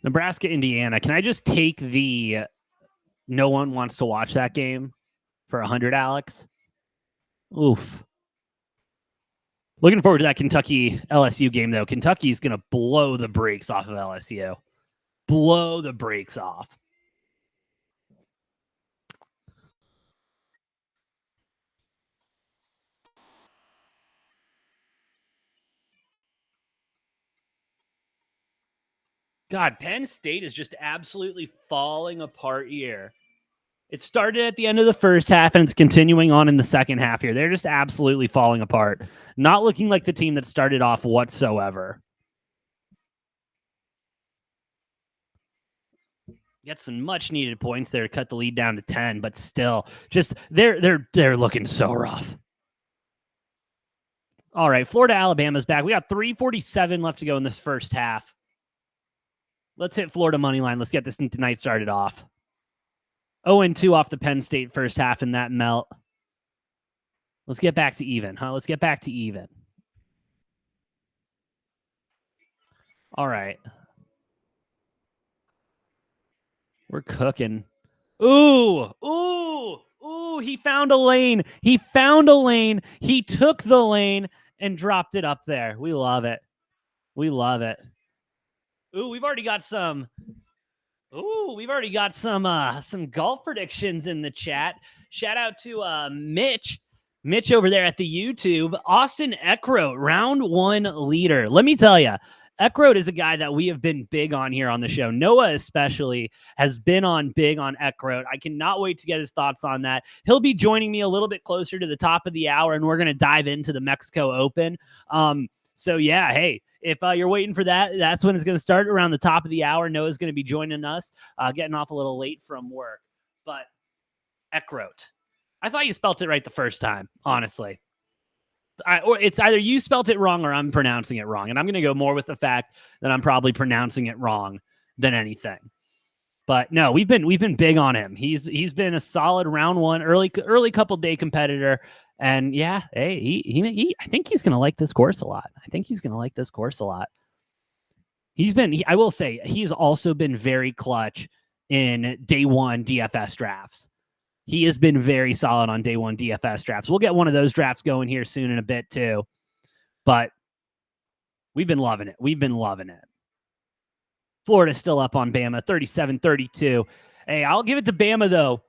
Nebraska, Indiana. Can I just take the no one wants to watch that game for 100, Alex? Oof. Looking forward to that Kentucky LSU game, though. Kentucky's going to blow the brakes off of LSU. Blow the brakes off. God, Penn State is just absolutely falling apart here. It started at the end of the first half, and it's continuing on in the second half here. They're just absolutely falling apart. Not looking like the team that started off whatsoever. Get some much needed points there to cut the lead down to 10, but still, just they're looking so rough. All right, Florida, Alabama's back. We got 3:47 left to go in this first half. Let's hit Florida money line. Let's get this night started off. 0-2 off the Penn State first half in that melt. Let's get back to even, huh? Let's get back to even. All right. We're cooking. Ooh, he found a lane. He found a lane. He took the lane and dropped it up there. We love it. We love it. Ooh, we've already got some golf predictions in the chat. Shout out to Mitch over there at the YouTube. Austin Eckroat, round 1 leader. Let me tell you, Eckroat is a guy that we have been big on here on the show. Noah especially has been big on Eckroat. I cannot wait to get his thoughts on that. He'll be joining me a little bit closer to the top of the hour, and we're going to dive into the Mexico Open. So yeah, hey, if you're waiting for that, that's when it's going to start around the top of the hour. Noah's going to be joining us, getting off a little late from work. But Eckroat, I thought you spelt it right the first time, honestly. Or it's either you spelt it wrong or I'm pronouncing it wrong. And I'm going to go more with the fact that I'm probably pronouncing it wrong than anything. But no, we've been big on him. He's been a solid round 1, early couple day competitor. And yeah, hey, he I think he's going to like this course a lot. I will say, he's also been very clutch in day 1 DFS drafts. He has been very solid on day 1 DFS drafts. We'll get one of those drafts going here soon in a bit too. But we've been loving it. Florida's still up on Bama, 37-32. Hey, I'll give it to Bama, though.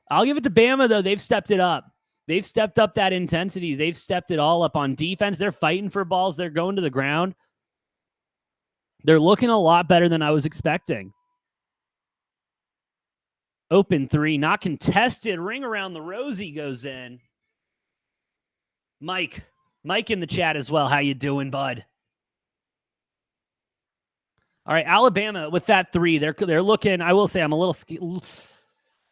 They've stepped it up. They've stepped up that intensity. They've stepped it all up on defense. They're fighting for balls. They're going to the ground. They're looking a lot better than I was expecting. Open 3, not contested. Ring around the rosy goes in. Mike in the chat as well. How you doing, bud? All right, Alabama with that 3. They're looking, I will say, I'm a little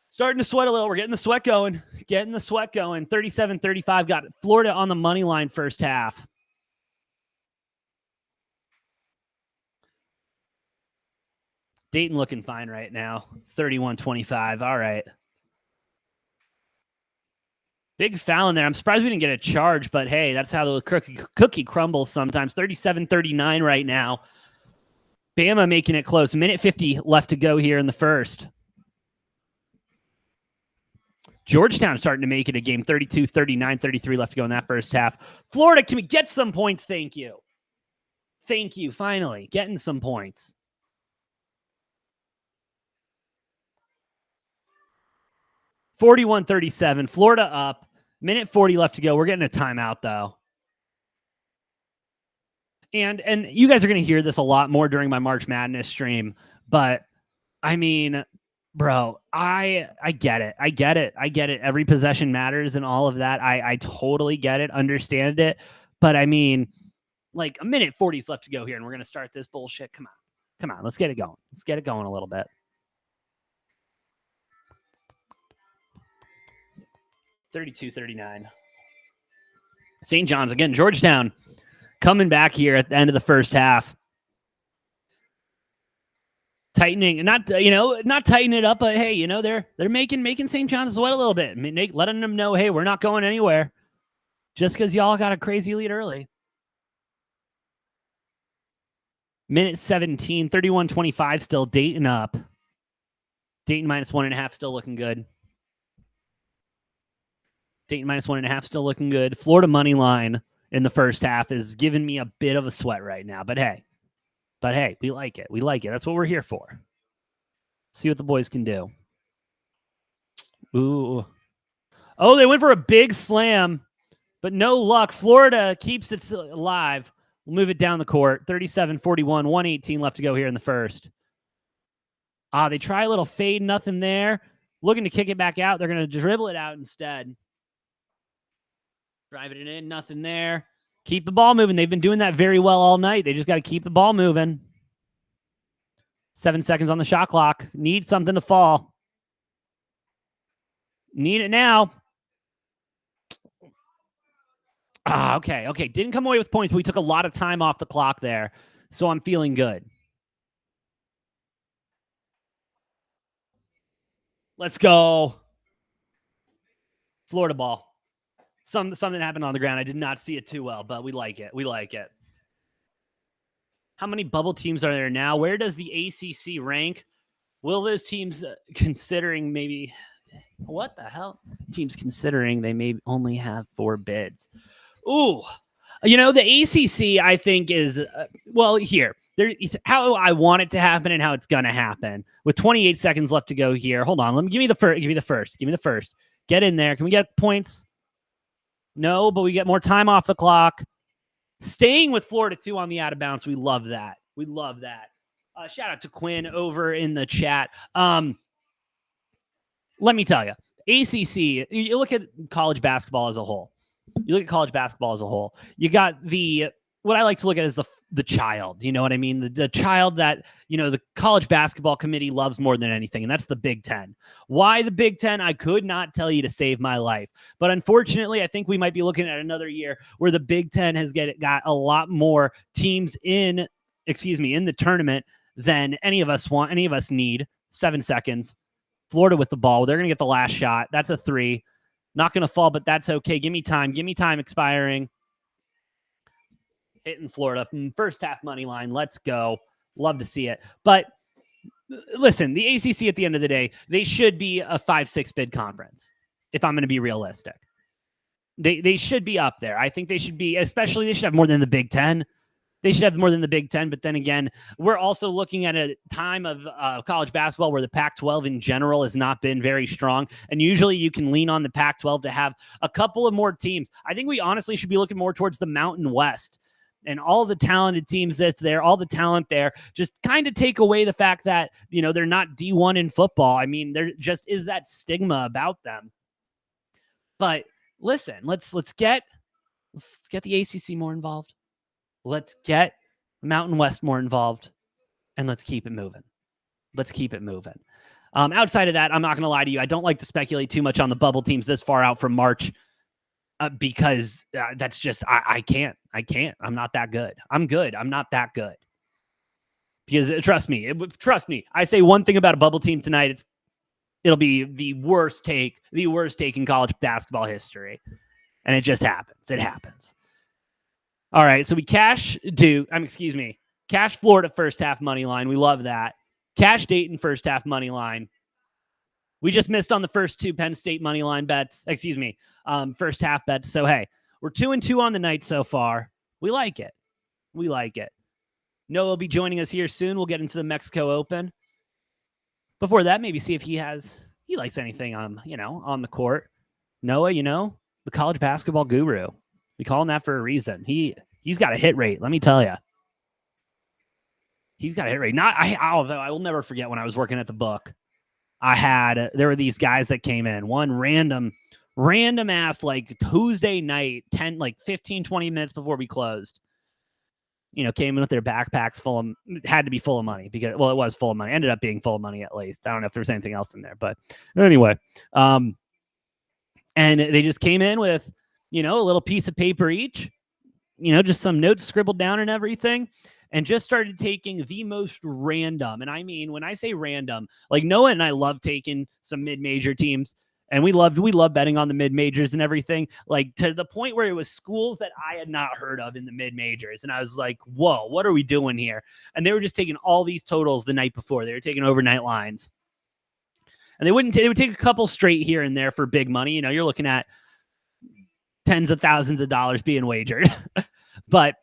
starting to sweat a little. We're getting the sweat going. 37-35. Got Florida on the money line first half. Dayton looking fine right now. 31-25. All right. Big foul in there. I'm surprised we didn't get a charge, but hey, that's how the cookie crumbles sometimes. 37-39 right now. Bama making it close. Minute 50 left to go here in the first. Georgetown starting to make it a game. 32-39, 33 left to go in that first half. Florida, can we get some points? Thank you. Finally, getting some points. (41-37). Florida up. Minute 40 left to go. We're getting a timeout, though. And you guys are going to hear this a lot more during my March Madness stream. But, I mean, bro, I get it. I get it. Every possession matters and all of that. I totally get it, understand it. But, I mean, like, a minute 40 is left to go here, and we're going to start this bullshit. Come on. Let's get it going. Let's get it going a little bit. 32-39. St. John's again. Georgetown coming back here at the end of the first half. Tightening, not tightening it up, but hey, they're making St. John's sweat a little bit. Letting them know, hey, we're not going anywhere just because y'all got a crazy lead early. Minute 17, 31-25 still. Dayton up. Dayton -1.5 still looking good. Dayton -1.5 still looking good. Florida money line in the first half is giving me a bit of a sweat right now. But hey, we like it. That's what we're here for. See what the boys can do. Ooh. Oh, they went for a big slam, but no luck. Florida keeps it alive. We'll move it down the court. 37-41, 1:18 left to go here in the first. They try a little fade, nothing there. Looking to kick it back out. They're going to dribble it out instead. Driving it in, nothing there. Keep the ball moving. They've been doing that very well all night. They just got to keep the ball moving. 7 seconds on the shot clock. Need something to fall. Need it now. Okay. Didn't come away with points, but we took a lot of time off the clock there. So I'm feeling good. Let's go. Florida ball. Something happened on the ground. I did not see it too well, but we like it. We like it. How many bubble teams are there now? Where does the ACC rank? Will those teams considering maybe what the hell? Teams considering they may only have 4 bids. Ooh. You know, the ACC, I think, is, here. It's how I want it to happen and how it's going to happen. With 28 seconds left to go here. Hold on. Give me the first. Give me the first. Get in there. Can we get points? No, but we get more time off the clock. Staying with Florida, too, on the out of bounds. We love that. We love that. Shout out to Quinn over in the chat. Let me tell you, ACC, you look at college basketball as a whole. You got what I like to look at is the child. You know what I mean? The child that, the college basketball committee loves more than anything, and that's the Big Ten. Why the Big Ten? I could not tell you to save my life. But unfortunately, I think we might be looking at another year where the Big Ten has got a lot more teams in the tournament than any of us need. 7 seconds. Florida with the ball. They're going to get the last shot. That's a 3. Not going to fall, but that's okay. Give me time expiring. Hitting Florida. First half money line. Let's go. Love to see it. But listen, the ACC at the end of the day, they should be a 5-6 bid conference, if I'm going to be realistic. They should be up there. I think they should be, especially they should have more than the Big Ten. They should have more than the Big Ten, but then again, we're also looking at a time of college basketball where the Pac-12 in general has not been very strong, and usually you can lean on the Pac-12 to have a couple of more teams. I think we honestly should be looking more towards the Mountain West and all the talented teams that's there, all the talent there. Just kind of take away the fact that, they're not D1 in football. I mean, there just is that stigma about them. But listen, let's get the ACC more involved. Let's get Mountain West more involved, and let's keep it moving. Outside of that, I'm not going to lie to you. I don't like to speculate too much on the bubble teams this far out from March because that's just, I can't. I'm not that good. I'm good. I'm not that good. Because trust me, I say one thing about a bubble team tonight, it'll be the worst take in college basketball history. And it just happens. It happens. All right, so we cash Florida first half money line. We love that. Cash Dayton first half money line. We just missed on the first 2 Penn State money line bets. First half bets. So, hey, we're 2-2 on the night so far. We like it. Noah will be joining us here soon. We'll get into the Mexico Open. Before that, maybe see if he likes anything on the court. Noah, the college basketball guru. We call him that for a reason. He's got a hit rate. Let me tell you. He's got a hit rate. Although I will never forget when I was working at the book. There were these guys that came in. One random ass Tuesday night, 15, 20 minutes before we closed. Came in with their backpacks had to be full of money because, it was full of money. Ended up being full of money at least. I don't know if there was anything else in there, but anyway. And they just came in with, a little piece of paper each, just some notes scribbled down and everything, and just started taking the most random. And I mean, when I say random, Noah and I love taking some mid-major teams, and we love betting on the mid-majors and everything, to the point where it was schools that I had not heard of in the mid-majors. And I was like, whoa, what are we doing here? And they were just taking all these totals the night before. They were taking overnight lines. And they would take a couple straight here and there for big money. You're looking at tens of thousands of dollars being wagered. But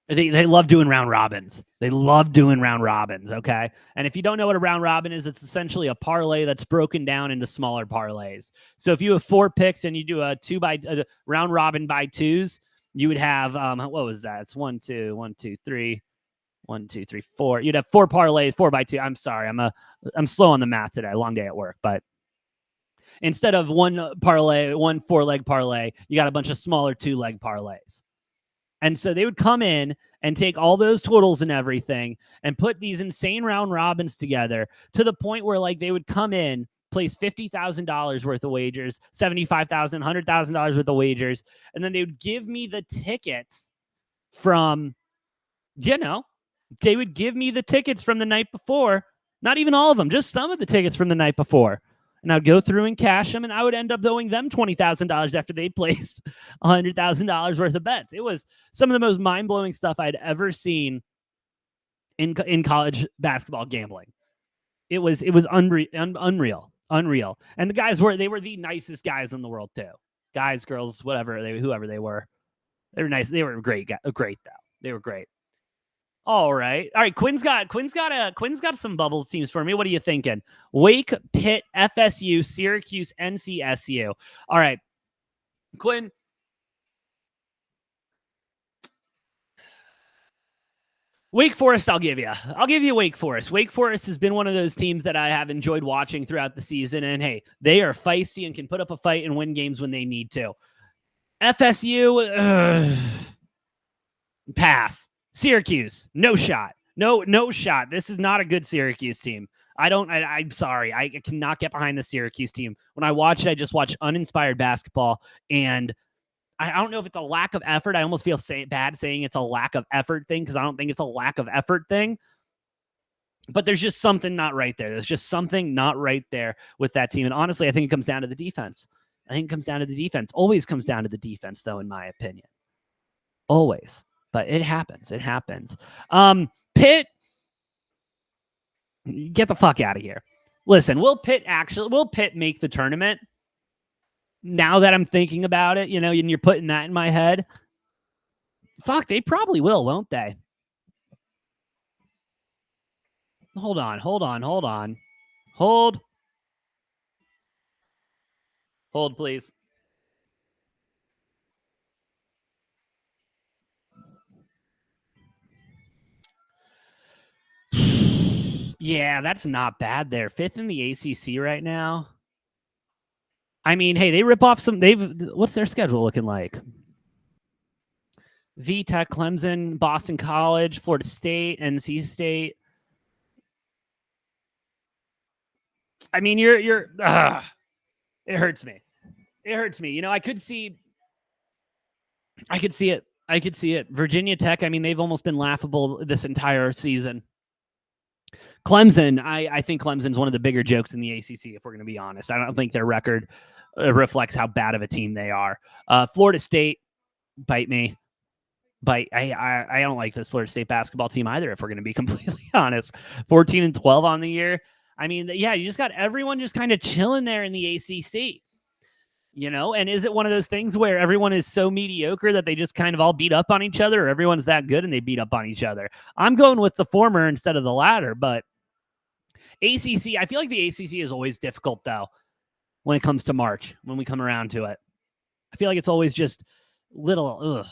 they love doing round robins. Okay? And if you don't know what a round robin is, it's essentially a parlay that's broken down into smaller parlays. So if you have 4 picks and you do a round robin by 2s, you would have, what was that? It's 1, 2, 1, 2, 3, 1, 2, 3, 4. You'd have 4 parlays, 4 by 2. I'm sorry. I'm slow on the math today. Long day at work, but instead of one parlay, one 4-leg parlay, you got a bunch of smaller 2-leg parlays. And so they would come in and take all those totals and everything and put these insane round robins together to the point where like they would come in, place $50,000 worth of wagers, $75,000, $100,000 worth of wagers, and then they would give me the tickets from, they would give me the tickets from the night before. Not even all of them, just some of the tickets from the night before. And I'd go through and cash them, and I would end up owing them $20,000 after they placed $100,000 worth of bets. It was some of the most mind-blowing stuff I'd ever seen in college basketball gambling. It was unreal. And the guys were the nicest guys in the world too. Guys, girls, whoever they were. They were nice. They were great though. They were great. All right. Quinn's got some bubbles teams for me. What are you thinking? Wake, Pitt, FSU, Syracuse, NCSU. All right. Quinn. Wake Forest, I'll give you. I'll give you Wake Forest. Wake Forest has been one of those teams that I have enjoyed watching throughout the season. And hey, they are feisty and can put up a fight and win games when they need to. FSU, pass. Syracuse, no shot. No shot. This is not a good Syracuse team. I'm sorry. I cannot get behind the Syracuse team. When I watch it, I just watch uninspired basketball. And I don't know if it's a lack of effort. I almost feel bad saying it's a lack of effort thing because I don't think it's a lack of effort thing. But there's just something not right there. There's just something not right there with that team. And honestly, I think it comes down to the defense. Always comes down to the defense, though, in my opinion. Always. But it happens. Pitt, get the fuck out of here. Listen, will Pitt make the tournament? Now that I'm thinking about it, and you're putting that in my head, fuck, they probably will, won't they? Hold on. Hold, please. Yeah, that's not bad there. 5th in the ACC right now. I mean, hey, they rip off what's their schedule looking like? VTech, Clemson, Boston College, Florida State, NC State. I mean, it hurts me. I could see it. Virginia Tech, I mean, they've almost been laughable this entire season. Clemson, I think Clemson's one of the bigger jokes in the ACC, if we're going to be honest. I don't think their record reflects how bad of a team they are. Florida State, bite me. I don't like this Florida State basketball team either, if we're going to be completely honest. 14-12 on the year. I mean, yeah, you just got everyone just kind of chilling there in the ACC. And is it one of those things where everyone is so mediocre that they just kind of all beat up on each other, or everyone's that good and they beat up on each other? I'm going with the former instead of the latter, but ACC, I feel like the ACC is always difficult, though, when it comes to March, when we come around to it. I feel like it's always just little, ugh.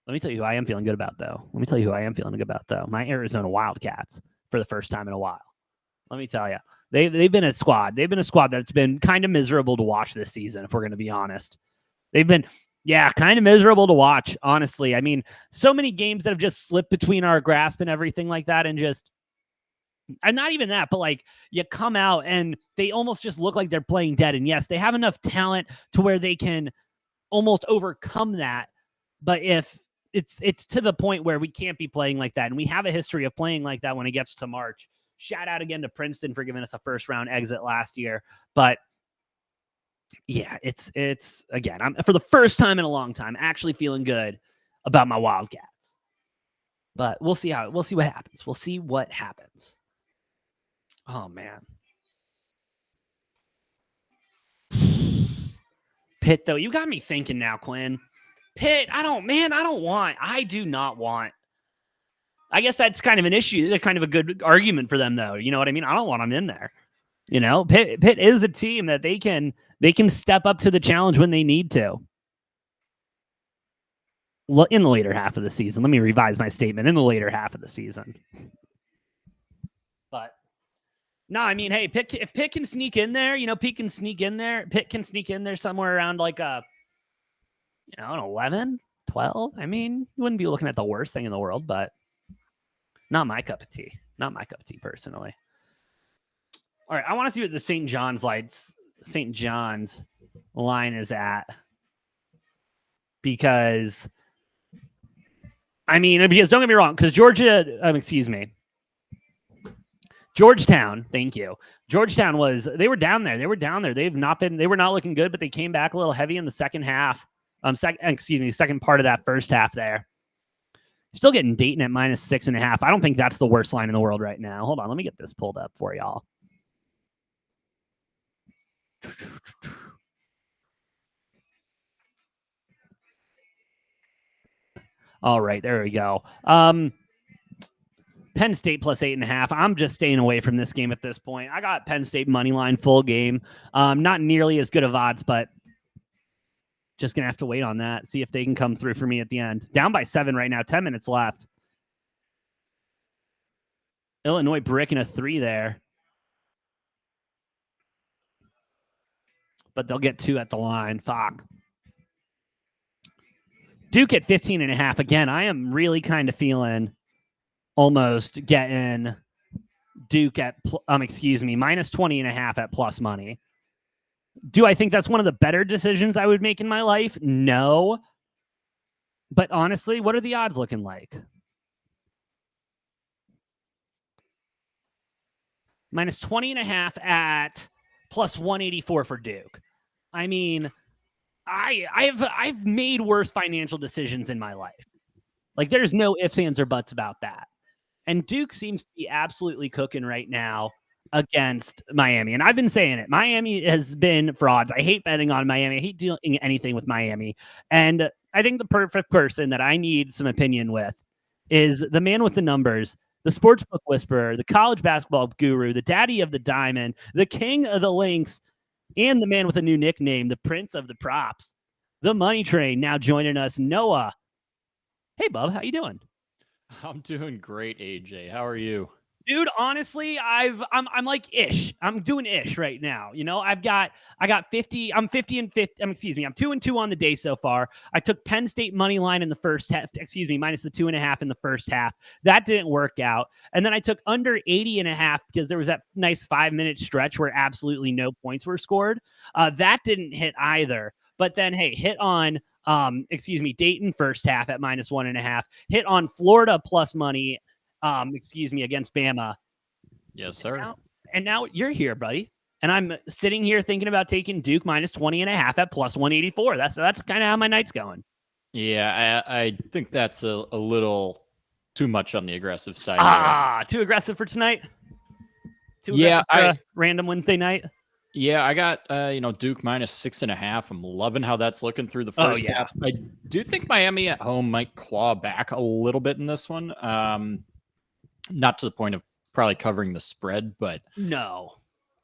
Let me tell you who I am feeling good about, though. My Arizona Wildcats for the first time in a while. Let me tell you. They've been a squad. That's been kind of miserable to watch this season, if we're going to be honest. They've been, kind of miserable to watch, honestly. I mean, so many games that have just slipped between our grasp and everything like that, and not even that, but like you come out and they almost just look like they're playing dead. And yes, they have enough talent to where they can almost overcome that. But if it's to the point where we can't be playing like that, and we have a history of playing like that when it gets to March. Shout out again to Princeton for giving us a first round exit last year. But yeah, it's again, I'm for the first time in a long time actually feeling good about my Wildcats. But we'll see what happens. Oh man. Pitt, though, you got me thinking now, Quinn. Pitt, I do not want. I guess that's kind of an issue. That's kind of a good argument for them, though. You know what I mean? I don't want them in there. Pitt is a team that they can step up to the challenge when they need to. in the later half of the season. Let me revise my statement. In the later half of the season. But no, I mean, hey, if Pitt can sneak in there, Pitt can sneak in there somewhere around like an 11, 12. I mean, you wouldn't be looking at the worst thing in the world, but not my cup of tea. Not my cup of tea personally. All right, I want to see what the St. John's line is at. Because don't get me wrong, because Georgetown, thank you. Georgetown they were down there. They were not looking good, but they came back a little heavy in the second half. Second part of that first half there. Still getting Dayton at -6.5. I don't think that's the worst line in the world right now. Hold on, let me get this pulled up for y'all. All right, there we go. Penn State +8.5. I'm just staying away from this game at this point. I got Penn State money line full game. Not nearly as good of odds, but just gonna have to wait on that. See if they can come through for me at the end. Down by 7 right now. 10 minutes left. Illinois bricking a 3 there, but they'll get 2 at the line. Fuck. Duke at 15.5. Again, I am really kind of feeling almost getting Duke at -20.5 at plus money. Do I think that's one of the better decisions I would make in my life? No. But honestly, what are the odds looking like? -20.5 at +184 for Duke. I mean, I've made worse financial decisions in my life. Like, there's no ifs, ands, or buts about that. And Duke seems to be absolutely cooking right now against Miami. And I've been saying it. Miami has been frauds. I hate betting on Miami. I hate doing anything with Miami. And I think the perfect person that I need some opinion with is the man with the numbers, the sportsbook whisperer, the college basketball guru, the daddy of the diamond, the king of the links, and the man with a new nickname, the prince of the props, the money train. Now joining us, Noah. Hey, bub, how you doing? I'm doing great, AJ. How are you? Dude, honestly, I'm like ish. I'm doing ish right now. I got 50. I'm 50 and 50. I'm 2-2 on the day so far. I took Penn State money line in the first half. Minus the 2.5 in the first half. That didn't work out. And then I took under 80.5 because there was that nice 5-minute stretch where absolutely no points were scored. That didn't hit either. But then, hey, hit on Dayton first half at -1.5. Hit on Florida plus money. Against Bama. Yes, sir. And now you're here, buddy. And I'm sitting here thinking about taking Duke -20.5 at +184. That's kind of how my night's going. Yeah, I think that's a little too much on the aggressive side. Too aggressive for tonight? Too aggressive for a random Wednesday night? Yeah, I got Duke -6.5. I'm loving how that's looking through the first half. I do think Miami at home might claw back a little bit in this one. Not to the point of probably covering the spread, but no.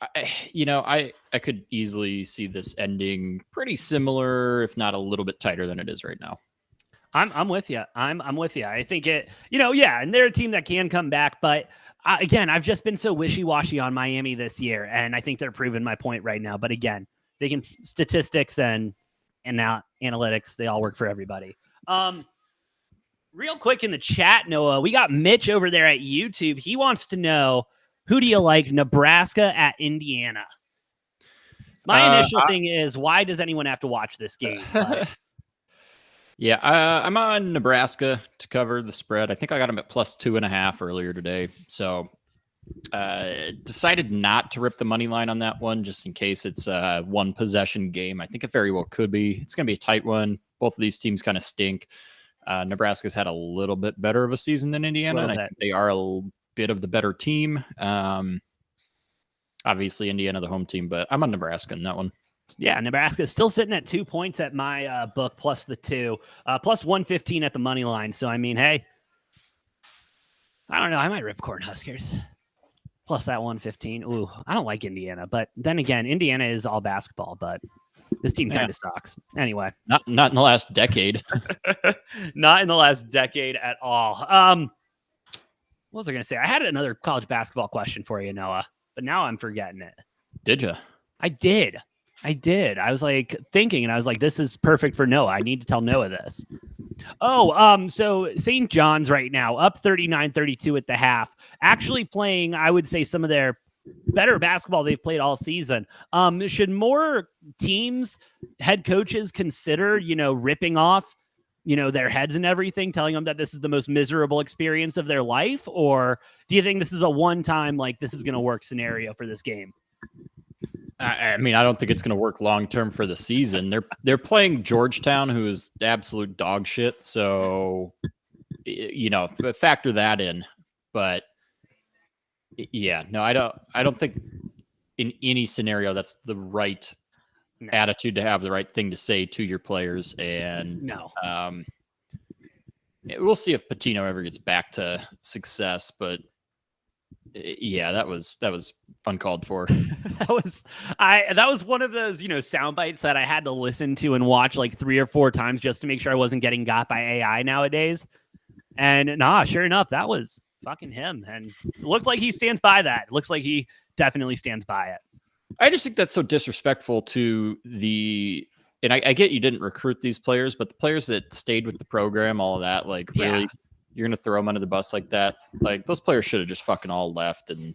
I could easily see this ending pretty similar, if not a little bit tighter than it is right now. I'm with you. I'm with you. I think it, and they're a team that can come back, but again, I've just been so wishy-washy on Miami this year, and I think they're proving my point right now. But again, they can statistics and now analytics, they all work for everybody. Real quick in the chat, Noah, we got Mitch over there at YouTube. He wants to know, who do you like, Nebraska at Indiana? My initial thing is, why does anyone have to watch this game? Yeah, I'm on Nebraska to cover the spread. I think I got them at +2.5 earlier today. So decided not to rip the money line on that one, just in case it's a one possession game. I think it very well could be. It's going to be a tight one. Both of these teams kind of stink. Nebraska's had a little bit better of a season than Indiana, and I think they are a bit of the better team. Obviously, Indiana, the home team, but I'm on Nebraska in that one. Yeah, Nebraska is still sitting at 2 points at my book, plus the 2, plus 115 at the money line. So, I mean, hey, I don't know. I might rip Cornhuskers. Plus that 115. Ooh, I don't like Indiana. But then again, Indiana is all basketball, but This team kind of sucks. Anyway, not in the last decade. Not in the last decade at all. What was I going to say? I had another college basketball question for you, Noah, but now I'm forgetting it. Did you? I did. I was like thinking, and I was like, this is perfect for Noah. I need to tell Noah this. So St. John's right now up 39-32 at the half, actually playing, I would say, some of their better basketball they've played all season. Should more teams, head coaches consider, ripping off, their heads and everything, telling them that this is the most miserable experience of their life? Or do you think this is a one-time, like, this is going to work scenario for this game? I mean, I don't think it's going to work long-term for the season. They're playing Georgetown, who is absolute dog shit. So, factor that in. But yeah, no, I don't think in any scenario that's the right attitude to have, the right thing to say to your players. And no, we'll see if Pitino ever gets back to success. But yeah, that was uncalled for. that was one of those sound bites that I had to listen to and watch like 3 or 4 times just to make sure I wasn't getting got by AI nowadays. And sure enough, that was fucking him, and it looked like he stands by that. It looks like he definitely stands by it. I just think that's so disrespectful to the. And I get you didn't recruit these players, but the players that stayed with the program, all of that, like, really, you're going to throw them under the bus like that? Like, those players should have just fucking all left and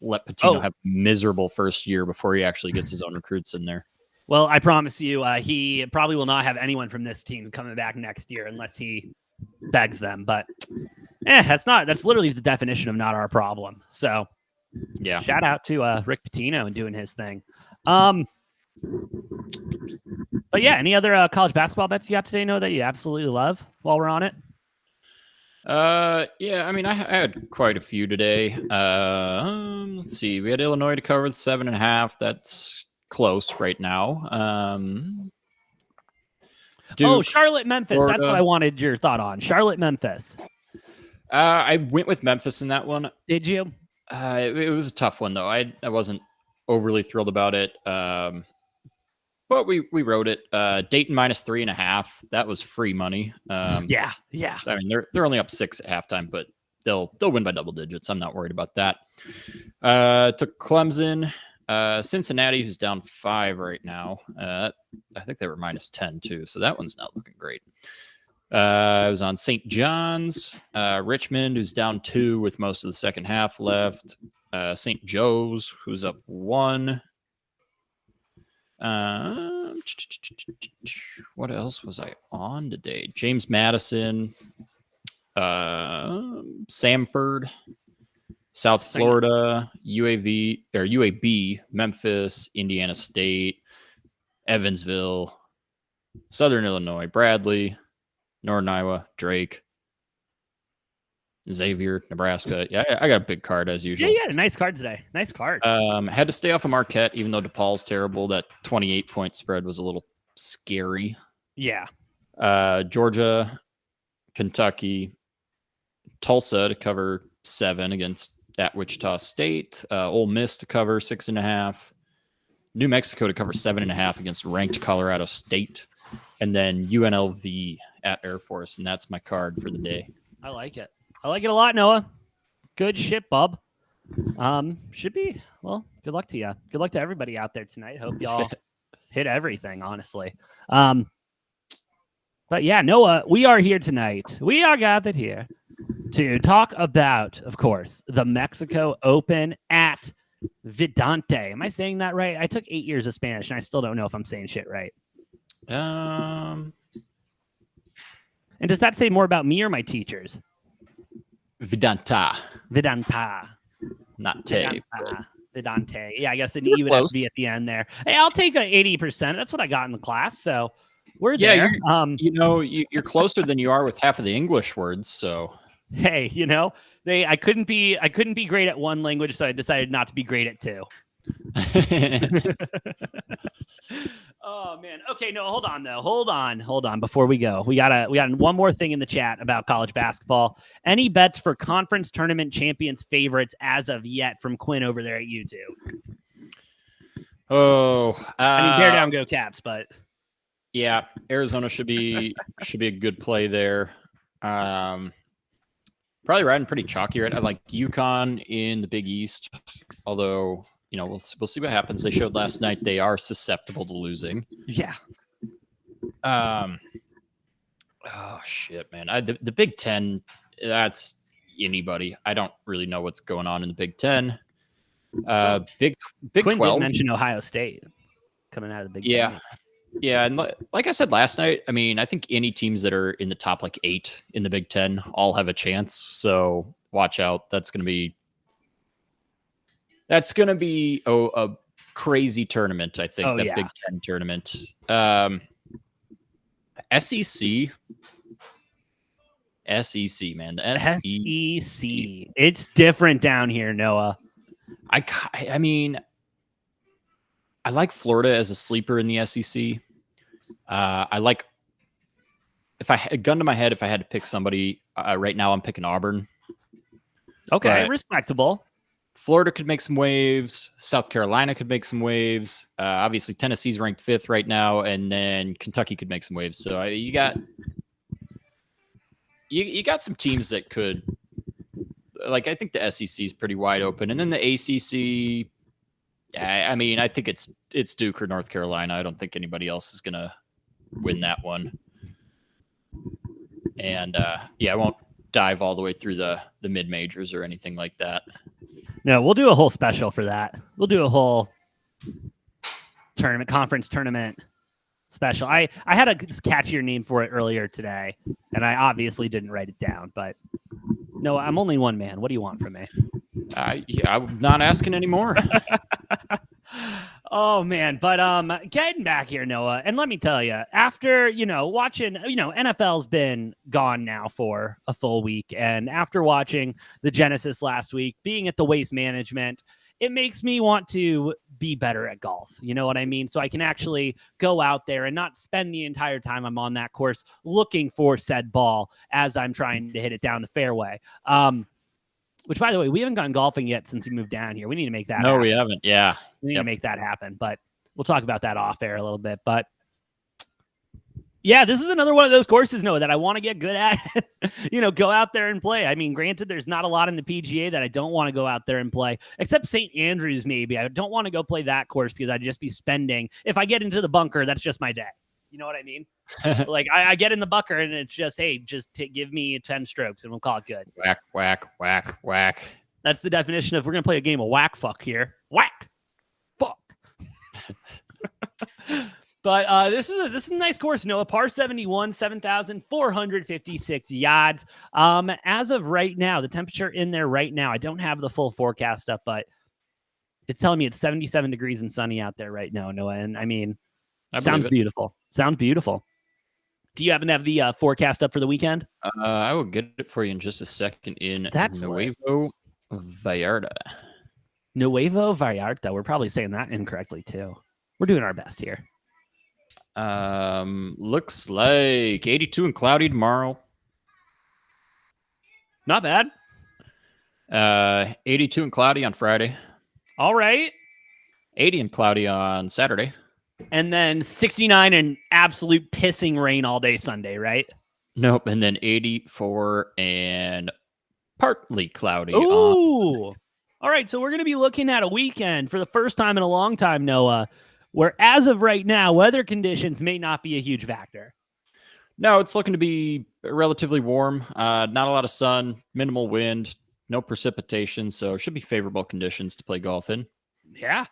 let Pitino have a miserable first year before he actually gets his own recruits in there. Well, I promise you, he probably will not have anyone from this team coming back next year unless he begs them. But that's literally the definition of not our problem. So yeah, shout out to Rick Pitino and doing his thing. But yeah, any other college basketball bets you got today, Noah, that you absolutely love while we're on it? Yeah, I mean, I had quite a few today. Let's see. We had Illinois to cover the 7.5. That's close right now. Duke, Charlotte, Memphis. Florida. That's what I wanted your thought on. Charlotte, Memphis. I went with Memphis in that one. Did you? It was a tough one though. I wasn't overly thrilled about it. But we wrote it. Dayton -3.5. That was free money. Yeah. I mean, they're only up 6 at halftime, but they'll win by double digits. I'm not worried about that. Took Clemson, Cincinnati, who's down 5 right now. I think they were -10 too, so that one's not looking great. I was on St. John's, Richmond, who's down 2 with most of the second half left. St. Joe's, who's up 1. What else was I on today? James Madison, Samford, South Florida, UAB, Memphis, Indiana State, Evansville, Southern Illinois, Bradley, Northern Iowa, Drake, Xavier, Nebraska. Yeah, I got a big card as usual. Yeah, a nice card today. Nice card. Had to stay off of Marquette, even though DePaul's terrible. That 28-point spread was a little scary. Yeah. Georgia, Kentucky, Tulsa to cover 7 at Wichita State. Ole Miss to cover 6.5. New Mexico to cover 7.5 against ranked Colorado State. And then UNLV at Air Force. And that's my card for the day. I like it. I like it a lot, Noah. Good shit, bub. Should be, well, good luck to you. Good luck to everybody out there tonight. Hope y'all hit everything, honestly. But yeah, Noah, we are here tonight. We are gathered here to talk about, of course, the Mexico Open at Vidante. Am I saying that right? I took 8 years of Spanish, and I still don't know if I'm saying shit right. And does that say more about me or my teachers? Vidanta. Not te. Vidante. Yeah, I guess the E would have to be at the end there. Hey, I'll take 80%. That's what I got in the class. So we're there. You're closer than you are with half of the English words. So hey, I couldn't be great at one language, so I decided not to be great at 2. Oh man. Okay, no, hold on though. Hold on before we go. We got one more thing in the chat about college basketball. Any bets for conference tournament champions favorites as of yet from Quinn over there at YouTube? Oh, I mean, bear down, go Cats, but yeah, Arizona should be a good play there. Probably riding pretty chalky, right? I like UConn in the Big East, although we'll see what happens. They showed last night they are susceptible to losing. Yeah. Oh shit, man! The Big Ten, that's anybody. I don't really know what's going on in the Big Ten. Big Quinn 12. did mention Ohio State coming out of the Big Ten. Yeah, and like I said last night, I mean, I think any teams that are in the top 8 in the Big Ten all have a chance. So watch out. That's gonna be a crazy tournament. I think Big Ten tournament. SEC, man. The SEC. It's different down here, Noah. I mean, I like Florida as a sleeper in the SEC. I like, if I had a gun to my head, if I had to pick somebody right now, I'm picking Auburn. Okay, respectable. Florida could make some waves. South Carolina could make some waves. Obviously, Tennessee's ranked 5th right now, and then Kentucky could make some waves. So you got some teams that could, like, I think the SEC is pretty wide open, and then the ACC. I mean, I think it's Duke or North Carolina. I don't think anybody else is gonna win that one. And I won't dive all the way through the mid majors or anything like that. No, we'll do a whole special for that. We'll do a whole conference tournament special. I had a catchier name for it earlier today, and I obviously didn't write it down. But no, I'm only one man. What do you want from me? I'm not asking anymore. Oh man, but getting back here, Noah, and let me tell you, after watching, NFL's been gone now for a full week, and after watching the Genesis last week, being at the Waste Management, it makes me want to be better at golf. You know what I mean? So I can actually go out there and not spend the entire time I'm on that course looking for said ball as I'm trying to hit it down the fairway. Which, by the way, we haven't gone golfing yet since we moved down here. We need to make that happen. No, we haven't. Yeah. We need to make that happen, but we'll talk about that off air a little bit. But yeah, this is another one of those courses, Noah, that I want to get good at, go out there and play. I mean, granted, there's not a lot in the PGA that I don't want to go out there and play, except St. Andrews, maybe. I don't want to go play that course because I'd just be spending. If I get into the bunker, that's just my day. You know what I mean? Like I get in the bunker and it's just, hey, give me 10 strokes and we'll call it good. Whack, whack, whack, whack. That's the definition of we're going to play a game of whack fuck here. Whack fuck. But this is a nice course, Noah. Par 71, 7,456 yards. As of right now, the temperature in there right now, I don't have the full forecast up, but it's telling me it's 77 degrees and sunny out there right now, Noah. And I mean, sounds beautiful. Sounds beautiful. Do you happen to have the forecast up for the weekend? I will get it for you in just a second in Nuevo Vallarta. Nuevo Vallarta. We're probably saying that incorrectly, too. We're doing our best here. Looks like 82 and cloudy tomorrow. Not bad. 82 and cloudy on Friday. All right. 80 and cloudy on Saturday. And then 69 and absolute pissing rain all day Sunday, right? Nope. And then 84 and partly cloudy. Ooh. All right. So we're going to be looking at a weekend for the first time in a long time, Noah, where as of right now, weather conditions may not be a huge factor. No, it's looking to be relatively warm. Not a lot of sun, minimal wind, no precipitation. So it should be favorable conditions to play golf in. Yeah.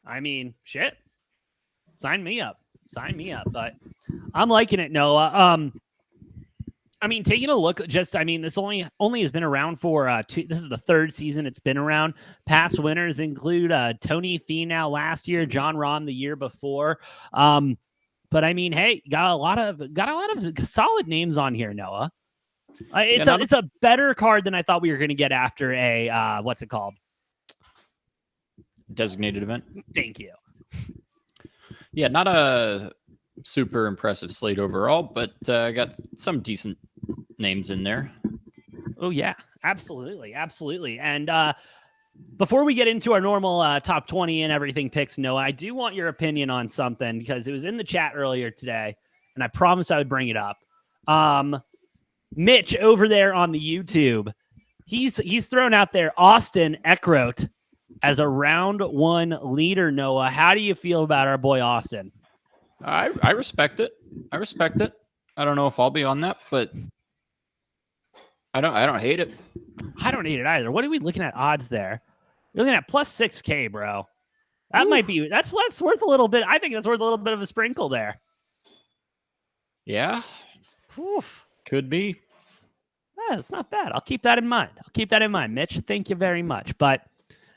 I mean, shit. Sign me up. But I'm liking it, Noah. I mean, taking a look, this only has been around for this is the third season it's been around. Past winners include Tony Finau last year, John Rahm the year before. But I mean, hey, got a lot of solid names on here, Noah. It's a better card than I thought we were going to get after a what's it called? Designated event. Thank you. Yeah, not a super impressive slate overall, but got some decent names in there. Oh, yeah, absolutely. And Before we get into our normal top 20 and everything picks, Noah, I do want your opinion on something because it was in the chat earlier today, and I promised I would bring it up. Mitch over there on the YouTube, he's thrown out there Austin Eckroat as a round 1 leader, Noah. How do you feel about our boy Austin? I respect it. I respect it. I don't know if I'll be on that, but I don't hate it. I don't hate it either. What are we looking at odds there? You're looking at plus 6K, bro. That might be that's worth a little bit. I think that's worth a little bit of a sprinkle there. Yeah. Oof. Could be. Yeah, it's not bad. I'll keep that in mind. Mitch. Thank you very much. But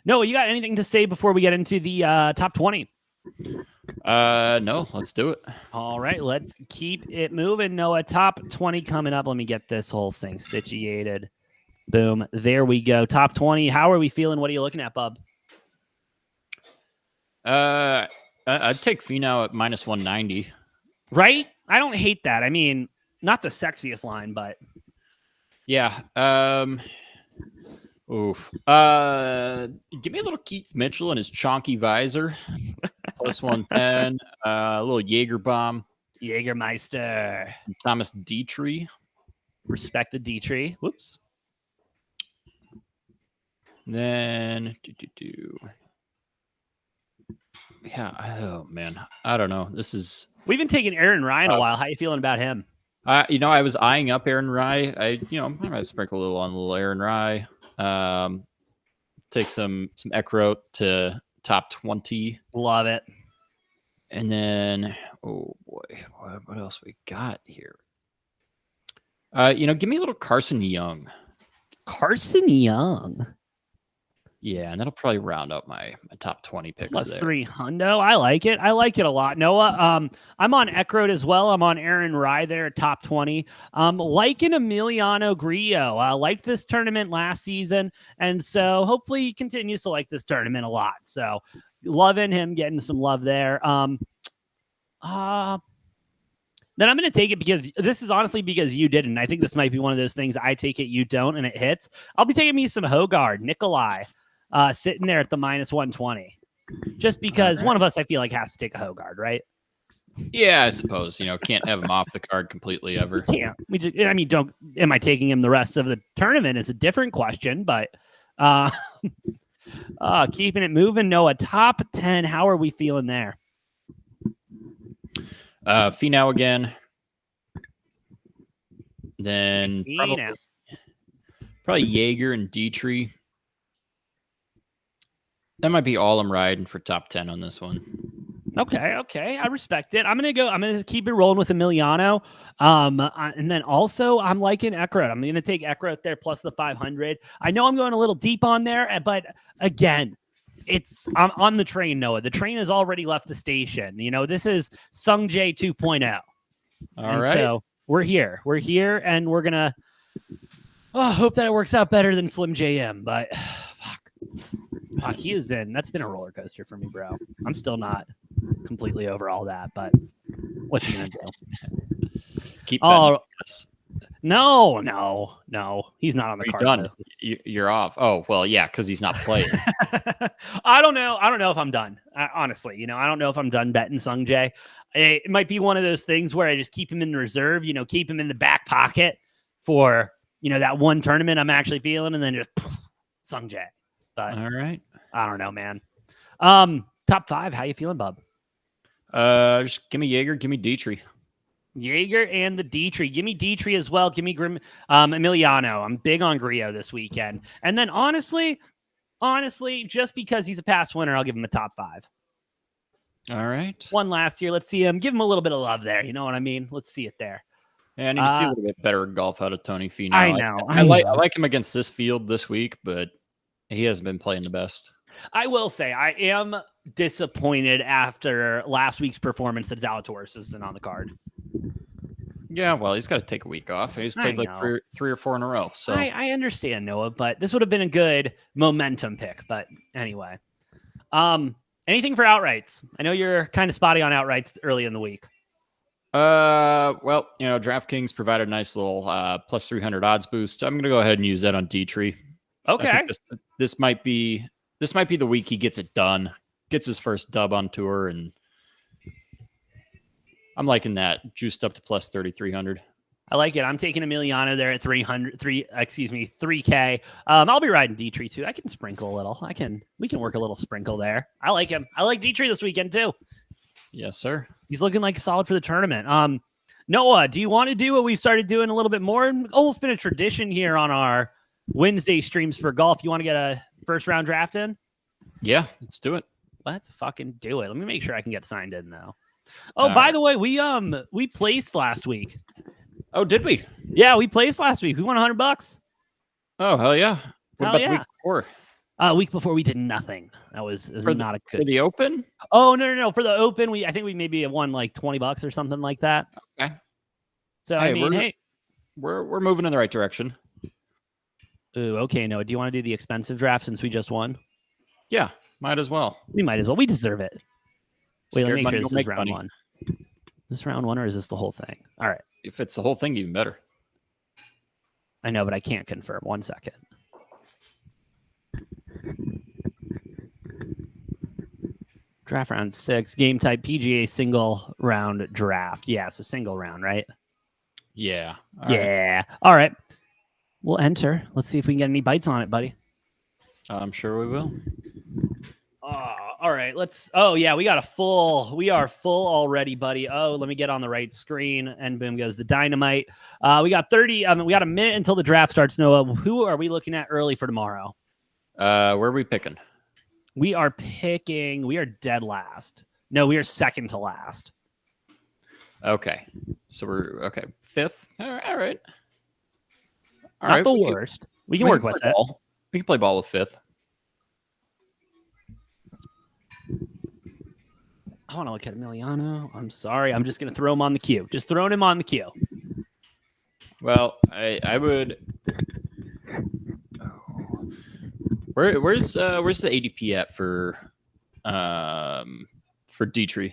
Noah, you got anything to say before we get into the top 20? No, let's do it. All right, let's keep it moving. Noah, top 20 coming up. Let me get this whole thing situated. Boom. There we go. Top 20. How are we feeling? What are you looking at, bub? I'd take Finau at minus 190. Right? I don't hate that. I mean, not the sexiest line, but yeah. Oof. Give me a little Keith Mitchell and his chonky visor. Plus 110. A little Jaeger bomb. Jägermeister. Some Thomas Dietrich. Respect the Dietrich. Whoops. Then yeah. Oh man, I don't know. We've been taking Aaron Ryan a while. How you feeling about him? I was eyeing up Aaron Rye. I might sprinkle a little Aaron Rye. Take some Eckroat to top 20. Love it. And then, oh boy, what else we got here? Give me a little Carson Young. Carson Young. Yeah, and that'll probably round up my top 20 picks. Plus there. 3 hundo. I like it. I like it a lot, Noah. I'm on Eckroat as well. I'm on Aaron Rye there at top 20. Liking Emiliano Grillo. Liked this tournament last season, and so hopefully he continues to like this tournament a lot. So loving him, getting some love there. Then I'm going to take it because this is honestly because you didn't. I think this might be one of those things I take it, you don't, and it hits. I'll be taking me some Hogard, Nikolai. Sitting there at the minus 120, just because one of us I feel like has to take a Hogard, right? Yeah, I suppose can't have him off the card completely ever. Can't. Don't. Am I taking him the rest of the tournament? Is a different question, but keeping it moving. Noah, top 10. How are we feeling there? Finau again. Then probably Jaeger and Dietrich. That might be all I'm riding for top 10 on this one. Okay. I respect it. I'm gonna keep it rolling with Emiliano. And then also I'm liking Eckroat. I'm gonna take Eckroat there plus the 500. I know I'm going a little deep on there, but again, I'm on the train, Noah. The train has already left the station. This is Sung Jae 2.0. All right. So we're here, and we're gonna hope that it works out better than Slim JM, but that's been a roller coaster for me, bro. I'm still not completely over all that, but what you gonna do? Keep No, he's not on the card. Done. You're off. Oh well, yeah, because he's not playing. I don't know if I'm done. Honestly, I don't know if I'm done betting Sung Jae. It might be one of those things where I just keep him in reserve. Keep him in the back pocket for that one tournament I'm actually feeling, and then just Sung Jae. But all right, I don't know, man. Top 5. How you feeling, bub? Just give me Jaeger, give me Dietrich. Jaeger and the Dietrich. Give me Dietrich as well. Give me Emiliano. I'm big on Grillo this weekend. And then honestly, just because he's a past winner, I'll give him a top 5. All right. One last year. Let's see him. Give him a little bit of love there. You know what I mean? Let's see it there. Yeah, I need to see a little bit better golf out of Tony Finau. I know. I like him against this field this week, but he hasn't been playing the best. I will say I am disappointed after last week's performance that Zalatoris isn't on the card. Yeah, well, he's got to take a week off. He's played like three or four in a row. So I understand, Noah, but this would have been a good momentum pick. But anyway, anything for outrights? I know you're kind of spotty on outrights early in the week. Well, DraftKings provided a nice little plus 300 odds boost. I'm going to go ahead and use that on Dietrich. Okay. This this might be the week he gets it done, gets his first dub on tour, and I'm liking that juiced up to plus 3,300. I like it. I'm taking Emiliano there at 3K. I'll be riding Dietrich too. I can sprinkle a little. We can work a little sprinkle there. I like him. I like Dietrich this weekend too. Yes, sir. He's looking like solid for the tournament. Noah, do you want to do what we've started doing a little bit more? Almost been a tradition here on our Wednesday streams for golf. You want to get a first round draft in? Yeah, let's do it. Let's fucking do it. Let me make sure I can get signed in though. Oh, by the way, we placed last week. Oh, did we? Yeah, we placed last week. We won $100. Oh, hell yeah. What about the week before? Week before we did nothing. That was not a good. For the Open? Oh, no. For the Open, I think we maybe won like $20 or something like that. Okay. So we're moving in the right direction. Ooh, okay. No, do you want to do the expensive draft since we just won? Yeah, might as well. We might as well. We deserve it. Wait, let me make sure this is round money. one. Is this round one or is this the whole thing? All right. If it's the whole thing, even better. I know, but I can't confirm. 1 second. Draft round 6, game type PGA single round draft. Yeah, so single round, right? Yeah. All right. We'll enter. Let's see if we can get any bites on it, buddy. I'm sure we will. All right. We are full already, buddy. Oh, let me get on the right screen, and boom goes the dynamite. We got we got a minute until the draft starts. Noah, who are we looking at early for tomorrow? Where are we picking? We are dead last. No, we are second to last. Okay. So we're fifth. All right. Not the worst. We can work with it. We can play ball with fifth. I want to look at Emiliano. I'm sorry. I'm just going to throw him on the queue. Just throwing him on the queue. Well, I would. Where's the ADP at for Dietrich?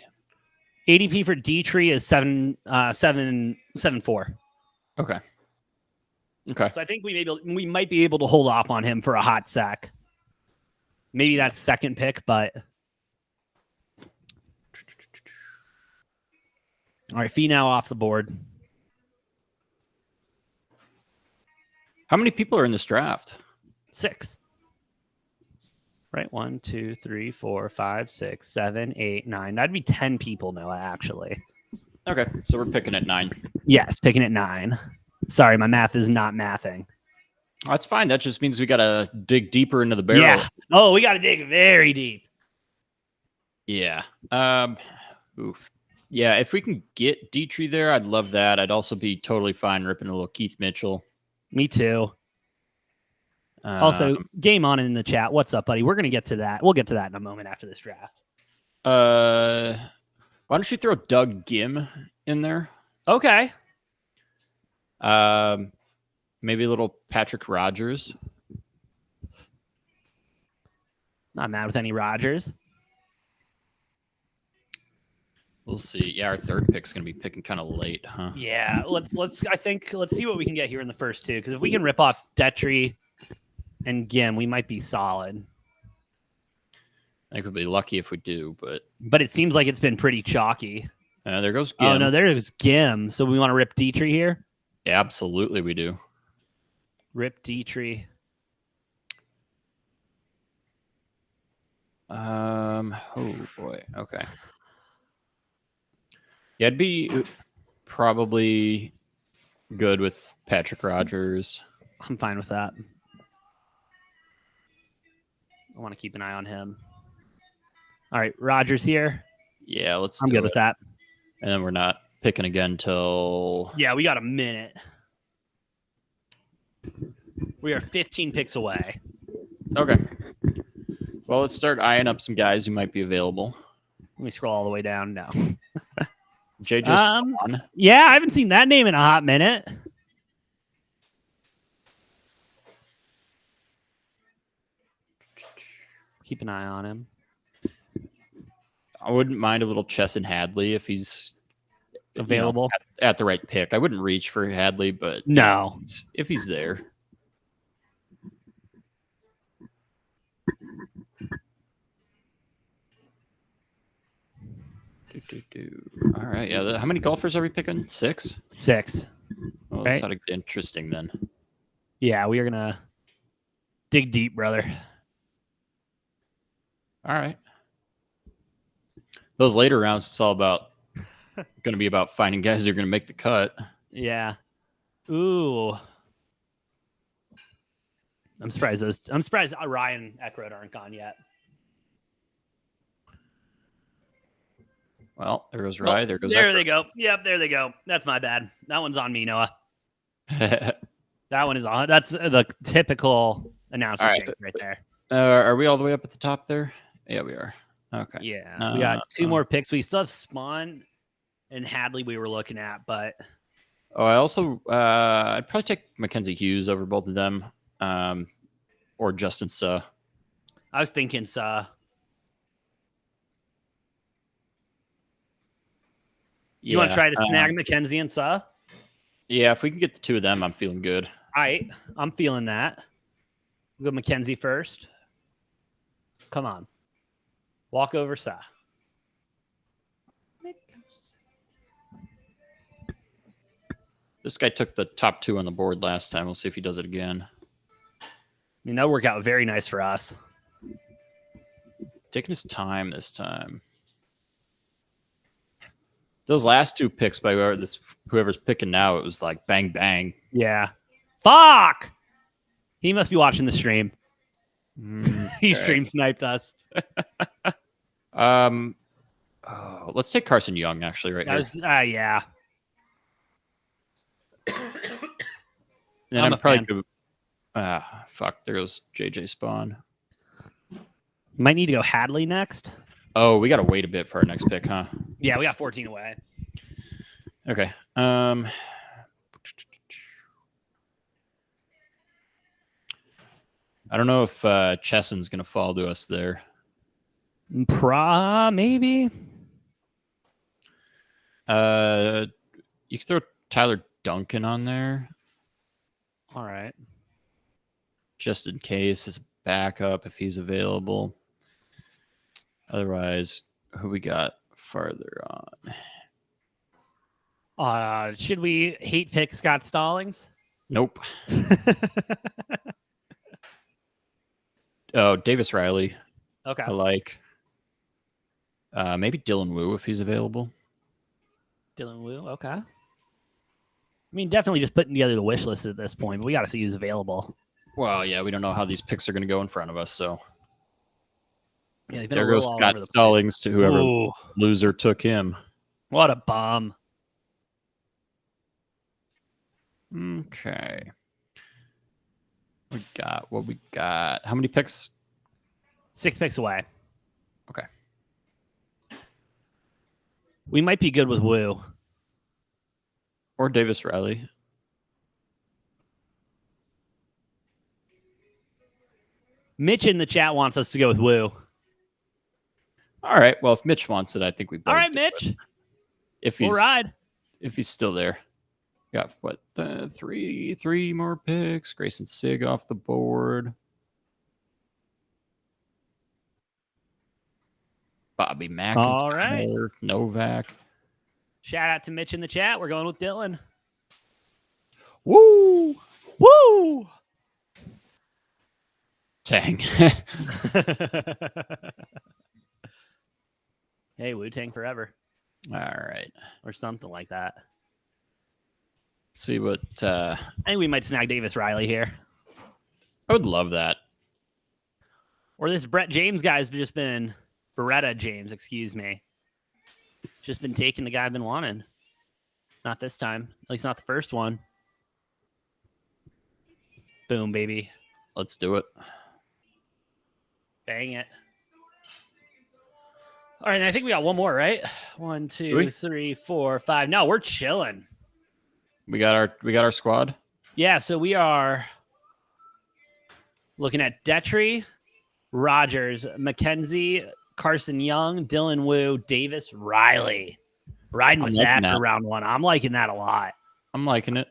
ADP for Dietrich is 7.4. Okay. So I think we might be able to hold off on him for a hot sec. Maybe that's second pick, but all right, Finau off the board. How many people are in this draft? 6. Right, 1, 2, 3, 4, 5, 6, 7, 8, 9. That'd be 10 people, Noah, actually. Okay, so we're picking at 9. Yes, picking at 9. Sorry, my math is not mathing. That's fine. That just means we got to dig deeper into the barrel. Yeah. Oh, we got to dig very deep. Yeah. Oof. Yeah, if we can get Dietrich there, I'd love that. I'd also be totally fine ripping a little Keith Mitchell. Me too. Also, game on in the chat. What's up, buddy? We're going to get to that. We'll get to that in a moment after this draft. Why don't you throw Doug Gim in there? Okay. Maybe a little Patrick Rogers. Not mad with any Rogers. We'll see. Yeah, our third pick's going to be picking kind of late, huh? Yeah, let's see what we can get here in the first two, because if we can rip off Detry and Gim, we might be solid. I think we'll be lucky if we do, but it seems like it's been pretty chalky. There goes Gim. Oh no, there goes Gim. So we want to rip Dietrich here? Yeah, absolutely we do. Rip Dietrich. Oh boy. Okay. Yeah, it'd be probably good with Patrick Rogers. I'm fine with that. I want to keep an eye on him. All right, Rogers here. Yeah, I'm good with that. And then we're not picking again till... Yeah, we got a minute. We are 15 picks away. Okay. Well, let's start eyeing up some guys who might be available. Let me scroll all the way down now. JJ Spawn. Yeah, I haven't seen that name in a hot minute. Keep an eye on him. I wouldn't mind a little Chesson Hadley if he's available at the right pick. I wouldn't reach for Hadley, but no, if he's there. All right. Yeah. How many golfers are we picking? 6? 6. Well, Right. this ought to get interesting then. Yeah, we are gonna dig deep, brother. All right. Those later rounds, it's all about going to be about finding guys who are going to make the cut. Yeah. Ooh. I'm surprised Ryan Eckroyd aren't gone yet. Well, there goes Rye. There goes. There they go. Yep, there they go. That's my bad. That one's on me, Noah. That one is on. That's the typical announcer right there. Are we all the way up at the top there? Yeah, we are. Okay. Yeah, we got 2 more picks. We still have Spawn and Hadley we were looking at, but I also I'd probably take Mackenzie Hughes over both of them, or Justin Suh. I was thinking Suh. Do you want to try to snag Mackenzie and Suh? Yeah, if we can get the 2 of them, I'm feeling good. All right, I'm feeling that. We'll go Mackenzie first. Come on. Walk over Suh. This guy took the top 2 on the board last time. We'll see if he does it again. I mean, that worked out very nice for us. Taking his time this time. Those last 2 picks by whoever's picking now, it was like bang, bang. Yeah. Fuck! He must be watching the stream. He stream sniped us. Let's take Carson Young, actually, right here. Yeah. And I'm probably good. Fuck, there goes JJ Spawn. Might need to go Hadley next. Oh, we got to wait a bit for our next pick, huh? Yeah, we got 14 away. Okay. I don't know if Chesson's going to fall to us there. Maybe. You can throw Tyler Duncan on there. All right. Just in case, as a backup if he's available. Otherwise, who we got farther on? Should we hate pick Scott Stallings? Nope. Oh, Davis Riley. Okay. I like. Maybe Dylan Wu if he's available. Dylan Wu, okay. I mean, definitely just putting together the wish list at this point, but we got to see who's available. Well, yeah, we don't know how these picks are going to go in front of us, so. Yeah, there goes Scott Stallings to whoever loser took him. What a bum. Okay. What we got? How many picks? 6 picks away. Okay. We might be good with Wu. Or Davis Riley. Mitch in the chat wants us to go with Wu. All right. Well, if Mitch wants it, I think we both. All right, Mitch. We'll ride. If he's still there. Got what? 3 more picks. Grayson Sig off the board. Bobby McIntyre. All right. Novak. Shout out to Mitch in the chat. We're going with Dylan. Woo! Woo! Tang. Hey, Wu-Tang forever. All right. Or something like that. Let's see what... I think we might snag Davis Riley here. I would love that. Or this Brett James guy's just been... Beretta James, excuse me. Just been taking the guy I've been wanting. Not this time. At least not the first one. Boom, baby. Let's do it. Bang it. All right, I think we got one more, right? 1, 2, 3, 4, 5. No, we're chilling. We got our squad? Yeah, so we are looking at Detry, Rogers, McKenzie, Carson Young, Dylan Wu, Davis Riley. Riding with that for round 1. I'm liking that a lot. I'm liking it.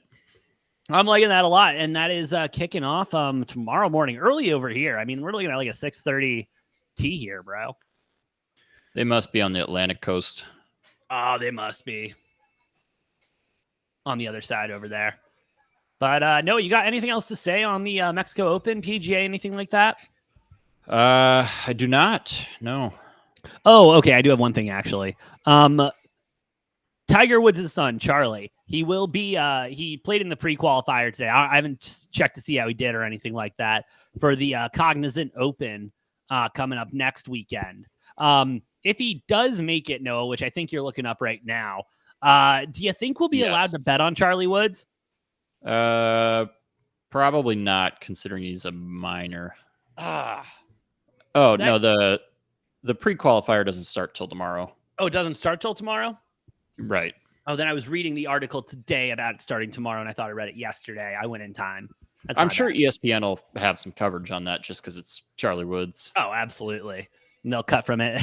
I'm liking that a lot. And that is kicking off tomorrow morning, early over here. I mean, we're looking at like a 6:30 tee here, bro. They must be on the Atlantic coast. Oh, they must be on the other side over there. But no, you got anything else to say on the Mexico Open, PGA, anything like that? I do not. No. Oh, okay. I do have one thing actually. Tiger Woods' son, Charlie, he will be, he played in the pre-qualifier today. I haven't checked to see how he did or anything like that for the Cognizant Open coming up next weekend. If he does make it, Noah, which I think you're looking up right now, do you think we'll be allowed to bet on Charlie Woods? Probably not, considering he's a minor. No, the pre-qualifier doesn't start till tomorrow. Oh, it doesn't start till tomorrow? Right. Oh, then I was reading the article today about it starting tomorrow, and I thought I read it yesterday. I went in time. I'm sure ESPN will have some coverage on that just because it's Charlie Woods. Oh, absolutely. And they'll cut from it.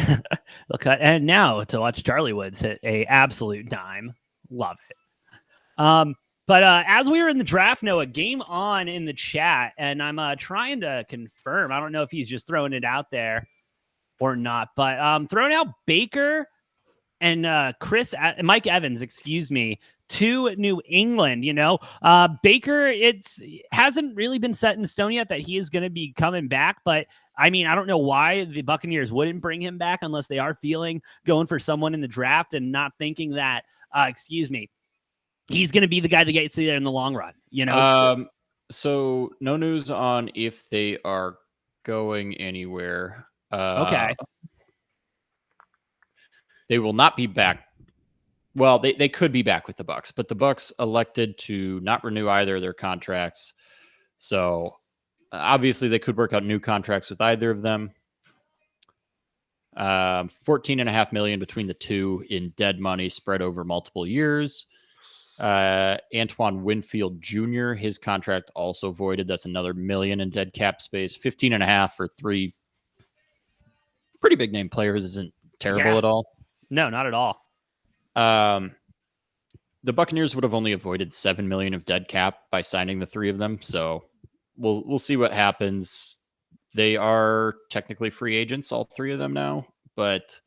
They'll cut. And now to watch Charlie Woods hit a absolute dime. Love it. But as we were in the draft, Noah, game on in the chat, and I'm trying to confirm. I don't know if he's just throwing it out there or not, but throwing out Baker and Mike Evans, excuse me, to New England. Baker, hasn't really been set in stone yet that he is going to be coming back, but I mean, I don't know why the Buccaneers wouldn't bring him back unless they are going for someone in the draft and not thinking that, he's going to be the guy that gets you there in the long run, So no news on if they are going anywhere. Okay. They will not be back. Well, they could be back with the Bucs, but the Bucs elected to not renew either of their contracts. So obviously they could work out new contracts with either of them. $14.5 million between the two in dead money spread over multiple years. Antoine Winfield Jr., his contract also voided. That's another $1 million in dead cap space. 15.5 for three pretty big name players isn't terrible at all. No, not at all. The Buccaneers would have only avoided $7 million of dead cap by signing the three of them. So we'll see what happens. They are technically free agents, all three of them now, but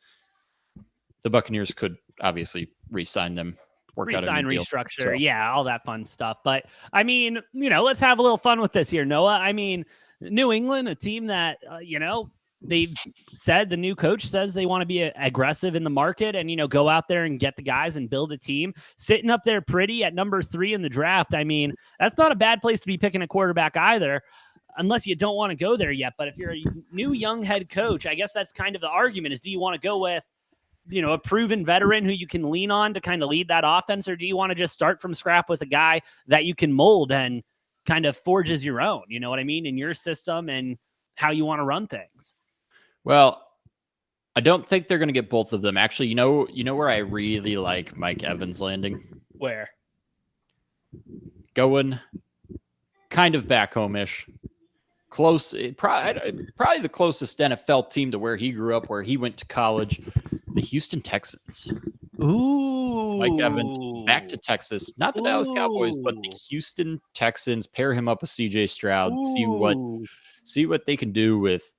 the Buccaneers could obviously re-sign them. Resign, restructure. So. Yeah, all that fun stuff. But I mean, let's have a little fun with this here, Noah. I mean, New England, a team that, they've said, the new coach says they want to be aggressive in the market and, go out there and get the guys and build a team. Sitting up there pretty at number 3 in the draft. I mean, that's not a bad place to be picking a quarterback either, unless you don't want to go there yet. But if you're a new young head coach, I guess that's kind of the argument is, do you want to go with, a proven veteran who you can lean on to kind of lead that offense, or do you want to just start from scrap with a guy that you can mold and kind of forge as your own, you know what I mean, in your system and how you want to run things? Well, I don't think they're going to get both of them. Actually, you know where I really like Mike Evans landing? Where? Going kind of back home-ish. Close, probably the closest NFL team to where he grew up, where he went to college. The Houston Texans. Ooh. Mike Evans back to Texas. Not the Dallas Cowboys, but the Houston Texans. Pair him up with CJ Stroud. See what they can do with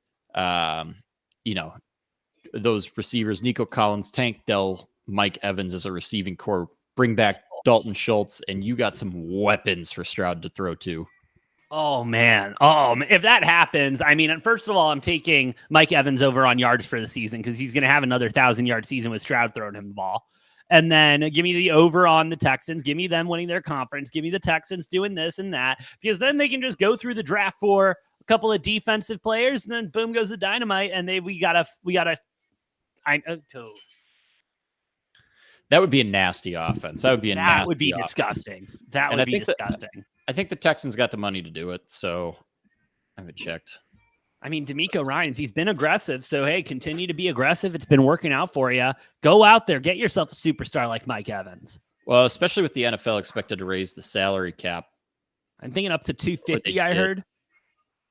those receivers. Nico Collins, Tank Dell, Mike Evans as a receiving core. Bring back Dalton Schultz, and you got some weapons for Stroud to throw to. Oh, man. If that happens, I mean, first of all, I'm taking Mike Evans over on yards for the season because he's going to have another 1,000-yard season with Stroud throwing him the ball. And then give me the over on the Texans. Give me them winning their conference. Give me the Texans doing this and that, because then they can just go through the draft for a couple of defensive players, and then boom goes the dynamite, and that would be a nasty offense. That would be disgusting. That would be disgusting. I think the Texans got the money to do it, so I haven't checked. I mean, DeMeco Ryans, he's been aggressive, so hey, continue to be aggressive. It's been working out for you. Go out there, get yourself a superstar like Mike Evans. Well, especially with the NFL expected to raise the salary cap. I'm thinking up to 250, I heard.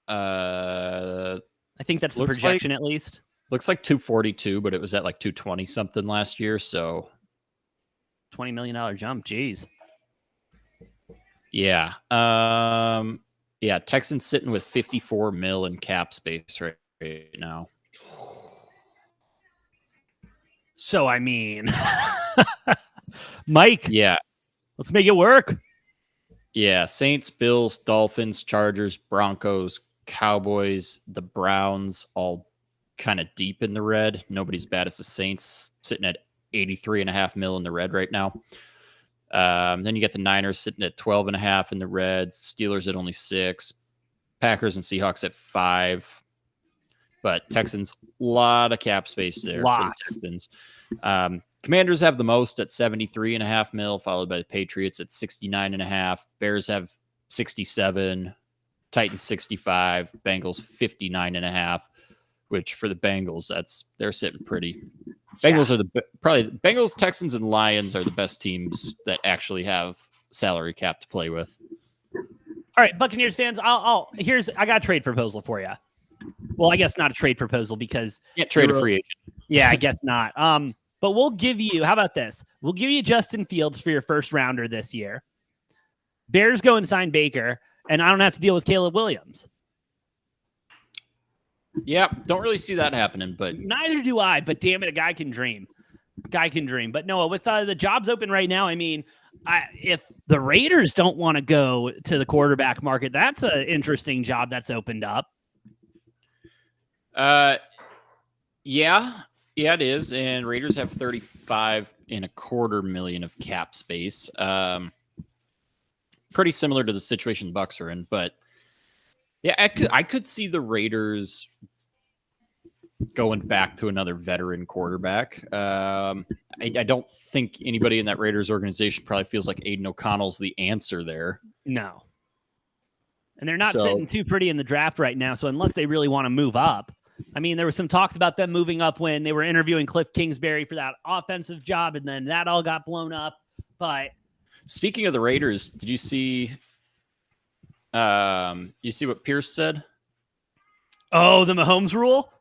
I think that's the projection at least. Looks like 242, but it was at like 220 something last year, so $20 million jump. Jeez. Yeah. Texans sitting with 54 mil in cap space right now. So, I mean, Mike, Yeah. let's make it work. Yeah. Saints, Bills, Dolphins, Chargers, Broncos, Cowboys, the Browns, all kind of deep in the red. Nobody's bad as the Saints, sitting at 83.5 mil in the red right now. Then you get the Niners sitting at 12.5 in the red, Steelers at only 6, Packers and Seahawks at 5. But Texans, a lot of cap space there for the Texans. Commanders have the most at 73.5 mil, followed by the Patriots at 69.5. Bears have 67, Titans 65, Bengals 59.5. Which for the Bengals, they're sitting pretty. Bengals are probably Bengals, Texans, and Lions are the best teams that actually have salary cap to play with. All right, Buccaneers fans, I got a trade proposal for you. Well, I guess not a trade proposal because can't trade a free agent. Yeah, I guess not. But we'll give you. How about this? We'll give you Justin Fields for your first rounder this year. Bears go and sign Baker, and I don't have to deal with Caleb Williams. Yeah, don't really see that happening, but neither do I. But damn it, a guy can dream. But no, with the jobs open right now, I mean, if the Raiders don't want to go to the quarterback market, that's an interesting job that's opened up. Yeah, it is. And Raiders have 35.25 million of cap space. Pretty similar to the situation the Bucs are in, but yeah, I could see the Raiders going back to another veteran quarterback. I don't think anybody in that Raiders organization probably feels like Aiden O'Connell's the answer there. No. And they're not sitting too pretty in the draft right now, so unless they really want to move up. I mean, there was some talks about them moving up when they were interviewing Cliff Kingsbury for that offensive job, and then that all got blown up. But speaking of the Raiders, did you see what Pierce said? Oh, the Mahomes rule?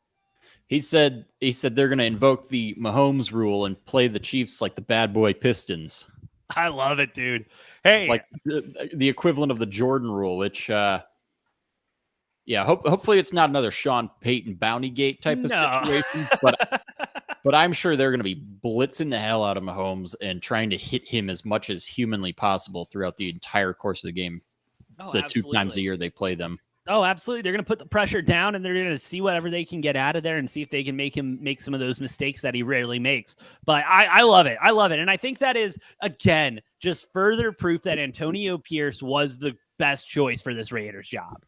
He said they're going to invoke the Mahomes rule and play the Chiefs like the bad boy Pistons. I love it, dude. Hey, like the equivalent of the Jordan rule, which hopefully it's not another Sean Payton bounty gate type of situation, but I'm sure they're going to be blitzing the hell out of Mahomes and trying to hit him as much as humanly possible throughout the entire course of the game. The absolutely. 2 times a year they play them. Oh, absolutely. They're going to put the pressure down, and they're going to see whatever they can get out of there and see if they can make him make some of those mistakes that he rarely makes. But I love it. I love it. And I think that is, again, just further proof that Antonio Pierce was the best choice for this Raiders job.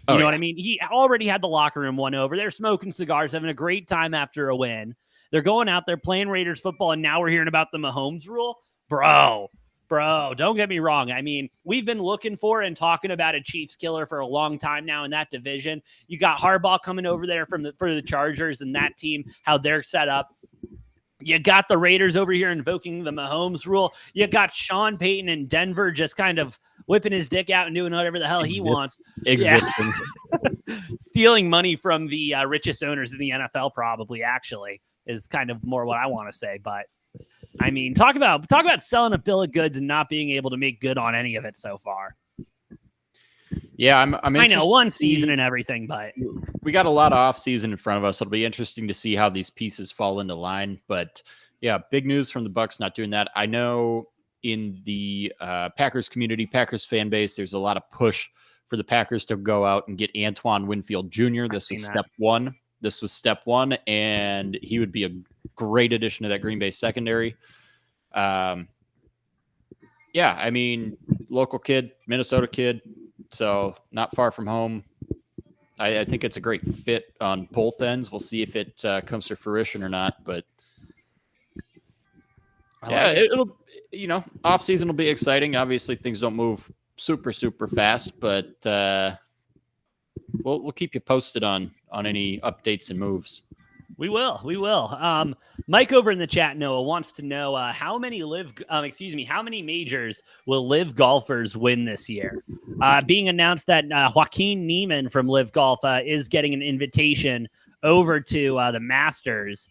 You know what I mean? He already had the locker room won over. They're smoking cigars, having a great time after a win. They're going out there playing Raiders football, and now we're hearing about the Mahomes rule. Bro, don't get me wrong. I mean, we've been looking for and talking about a Chiefs killer for a long time now in that division. You got Harbaugh coming over there for the Chargers and that team, how they're set up. You got the Raiders over here invoking the Mahomes rule. You got Sean Payton in Denver just kind of whipping his dick out and doing whatever the hell he wants. Existing. Yeah. Stealing money from the richest owners in the NFL probably, actually, is kind of more what I want to say. But I mean, talk about selling a bill of goods and not being able to make good on any of it so far. Yeah, I'm I know one season and everything, but we got a lot of off season in front of us. It'll be interesting to see how these pieces fall into line. But yeah, big news from the Bucs not doing that. I know in the Packers community, Packers fan base, there's a lot of push for the Packers to go out and get Antoine Winfield Jr. This was step one, and he would be a great addition to that Green Bay secondary. Yeah, I mean, local kid, Minnesota kid, so not far from home. I think it's a great fit on both ends. We'll see if it comes to fruition or not, but it'll, off season will be exciting. Obviously, things don't move super fast, but we'll keep you posted on any updates and moves. We will. Mike over in the chat, Noah, wants to know how many majors will live golfers win this year? Being announced that Joaquin Niemann from Live Golf is getting an invitation over to the Masters.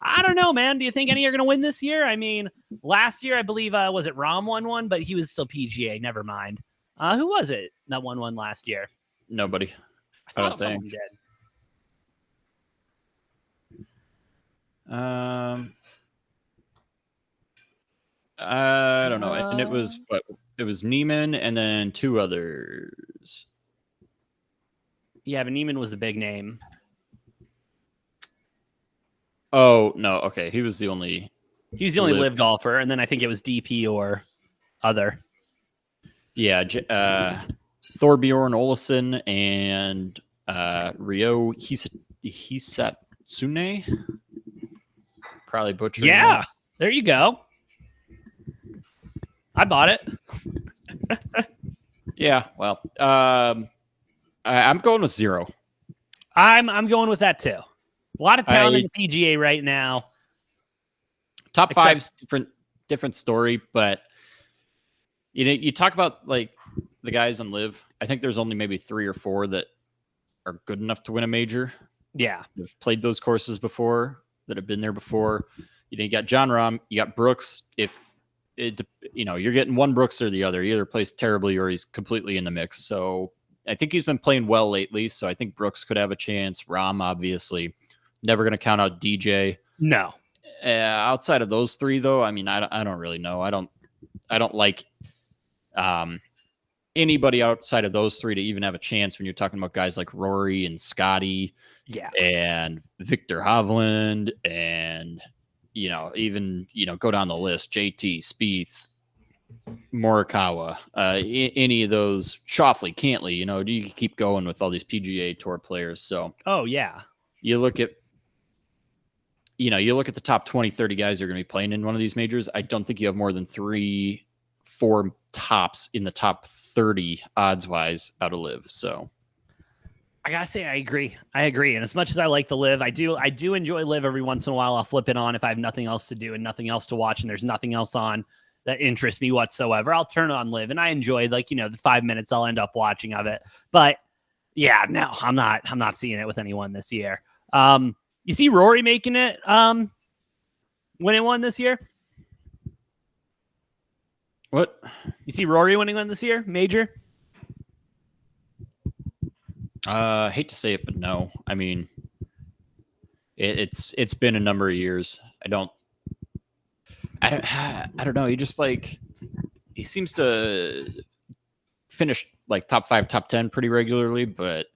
I don't know, man. Do you think any are going to win this year? I mean, last year, I believe, was it Rahm won one, but he was still PGA. Never mind. Who was it that won one last year? Nobody. I thought someone did. I don't know. And it was what? It was Neiman and then two others. Yeah, but Neiman was the big name. Oh no, okay. He was the only live golfer, and then I think it was DP or other. Yeah, Thorbjorn Olesen and Ryo Hisatsune. Probably butchering. Yeah, that. There you go. I bought it. Yeah, well, I'm going with 0. I'm going with that too. A lot of talent in the PGA right now. Top five's different story, but you talk about like the guys on Live. I think there's only maybe 3 or 4 that are good enough to win a major. Yeah, they've played those courses before, that have been there before. You got John Rahm, you got Brooks. If you're getting one Brooks or the other, he either plays terribly or he's completely in the mix. So I think he's been playing well lately. So I think Brooks could have a chance. Rahm, obviously, never going to count out DJ. No. Outside of those 3, though, I mean, I don't really know. I don't like anybody outside of those 3 to even have a chance when you're talking about guys like Rory and Scotty, and Victor Hovland, and even go down the list, JT, Spieth, Morikawa, any of those, Schauffele, Cantley. You can keep going with all these PGA Tour players. So, you look at the top 20, 30 guys that are going to be playing in one of these majors. I don't think you have more than 3, 4 tops in the top 30 odds wise out of Live. So I gotta say, I agree. And as much as I like the Live, I do enjoy Live every once in a while. I'll flip it on if I have nothing else to do and nothing else to watch, and there's nothing else on that interests me whatsoever. I'll turn it on Live, and I enjoy the 5 minutes I'll end up watching of it. But yeah, no, I'm not seeing it with anyone this year. You see Rory making it winning one this year? What? You see Rory winning one this year? Major? I hate to say it, but no. I mean, it's been a number of years. I don't know. He seems to finish like top 5, top 10 pretty regularly, but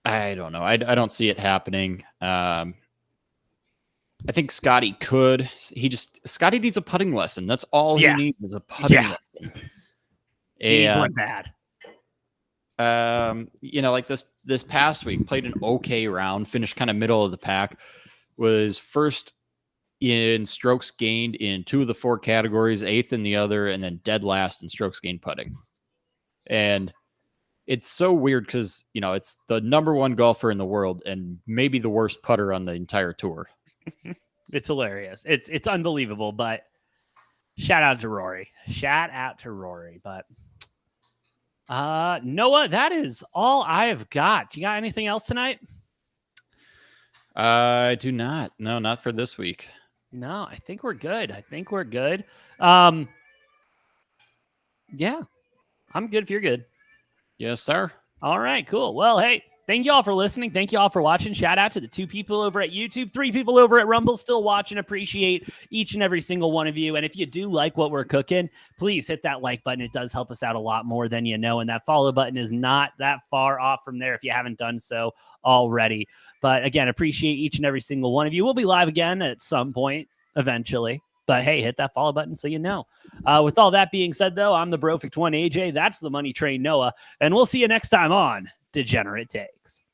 I don't know. I don't see it happening. I think Scotty could. Scotty needs a putting lesson. That's all he needs is a putting lesson. And went bad. Like this past week, played an okay round, finished kind of middle of the pack, was first in strokes gained in 2 of the 4 categories, 8th in the other, and then dead last in strokes gained putting. And it's so weird because, it's the number 1 golfer in the world and maybe the worst putter on the entire tour. It's hilarious. It's unbelievable, but shout out to Rory. But Noah, that is all I have got. You got anything else tonight? I do not. No, not for this week. No, I think we're good. Yeah, I'm good if you're good. Yes, sir. All right, cool. Well, hey, thank you all for listening. Thank you all for watching. Shout out to the 2 people over at YouTube, 3 people over at Rumble still watching. Appreciate each and every single one of you. And if you do like what we're cooking, please hit that like button. It does help us out a lot more than you know. And that follow button is not that far off from there if you haven't done so already. But again, appreciate each and every single one of you. We'll be live again at some point eventually. But hey, hit that follow button so you know. With all that being said, though, I'm the Brofict 1 AJ. That's the Money Train Noah. And we'll see you next time on Degenerate Takes.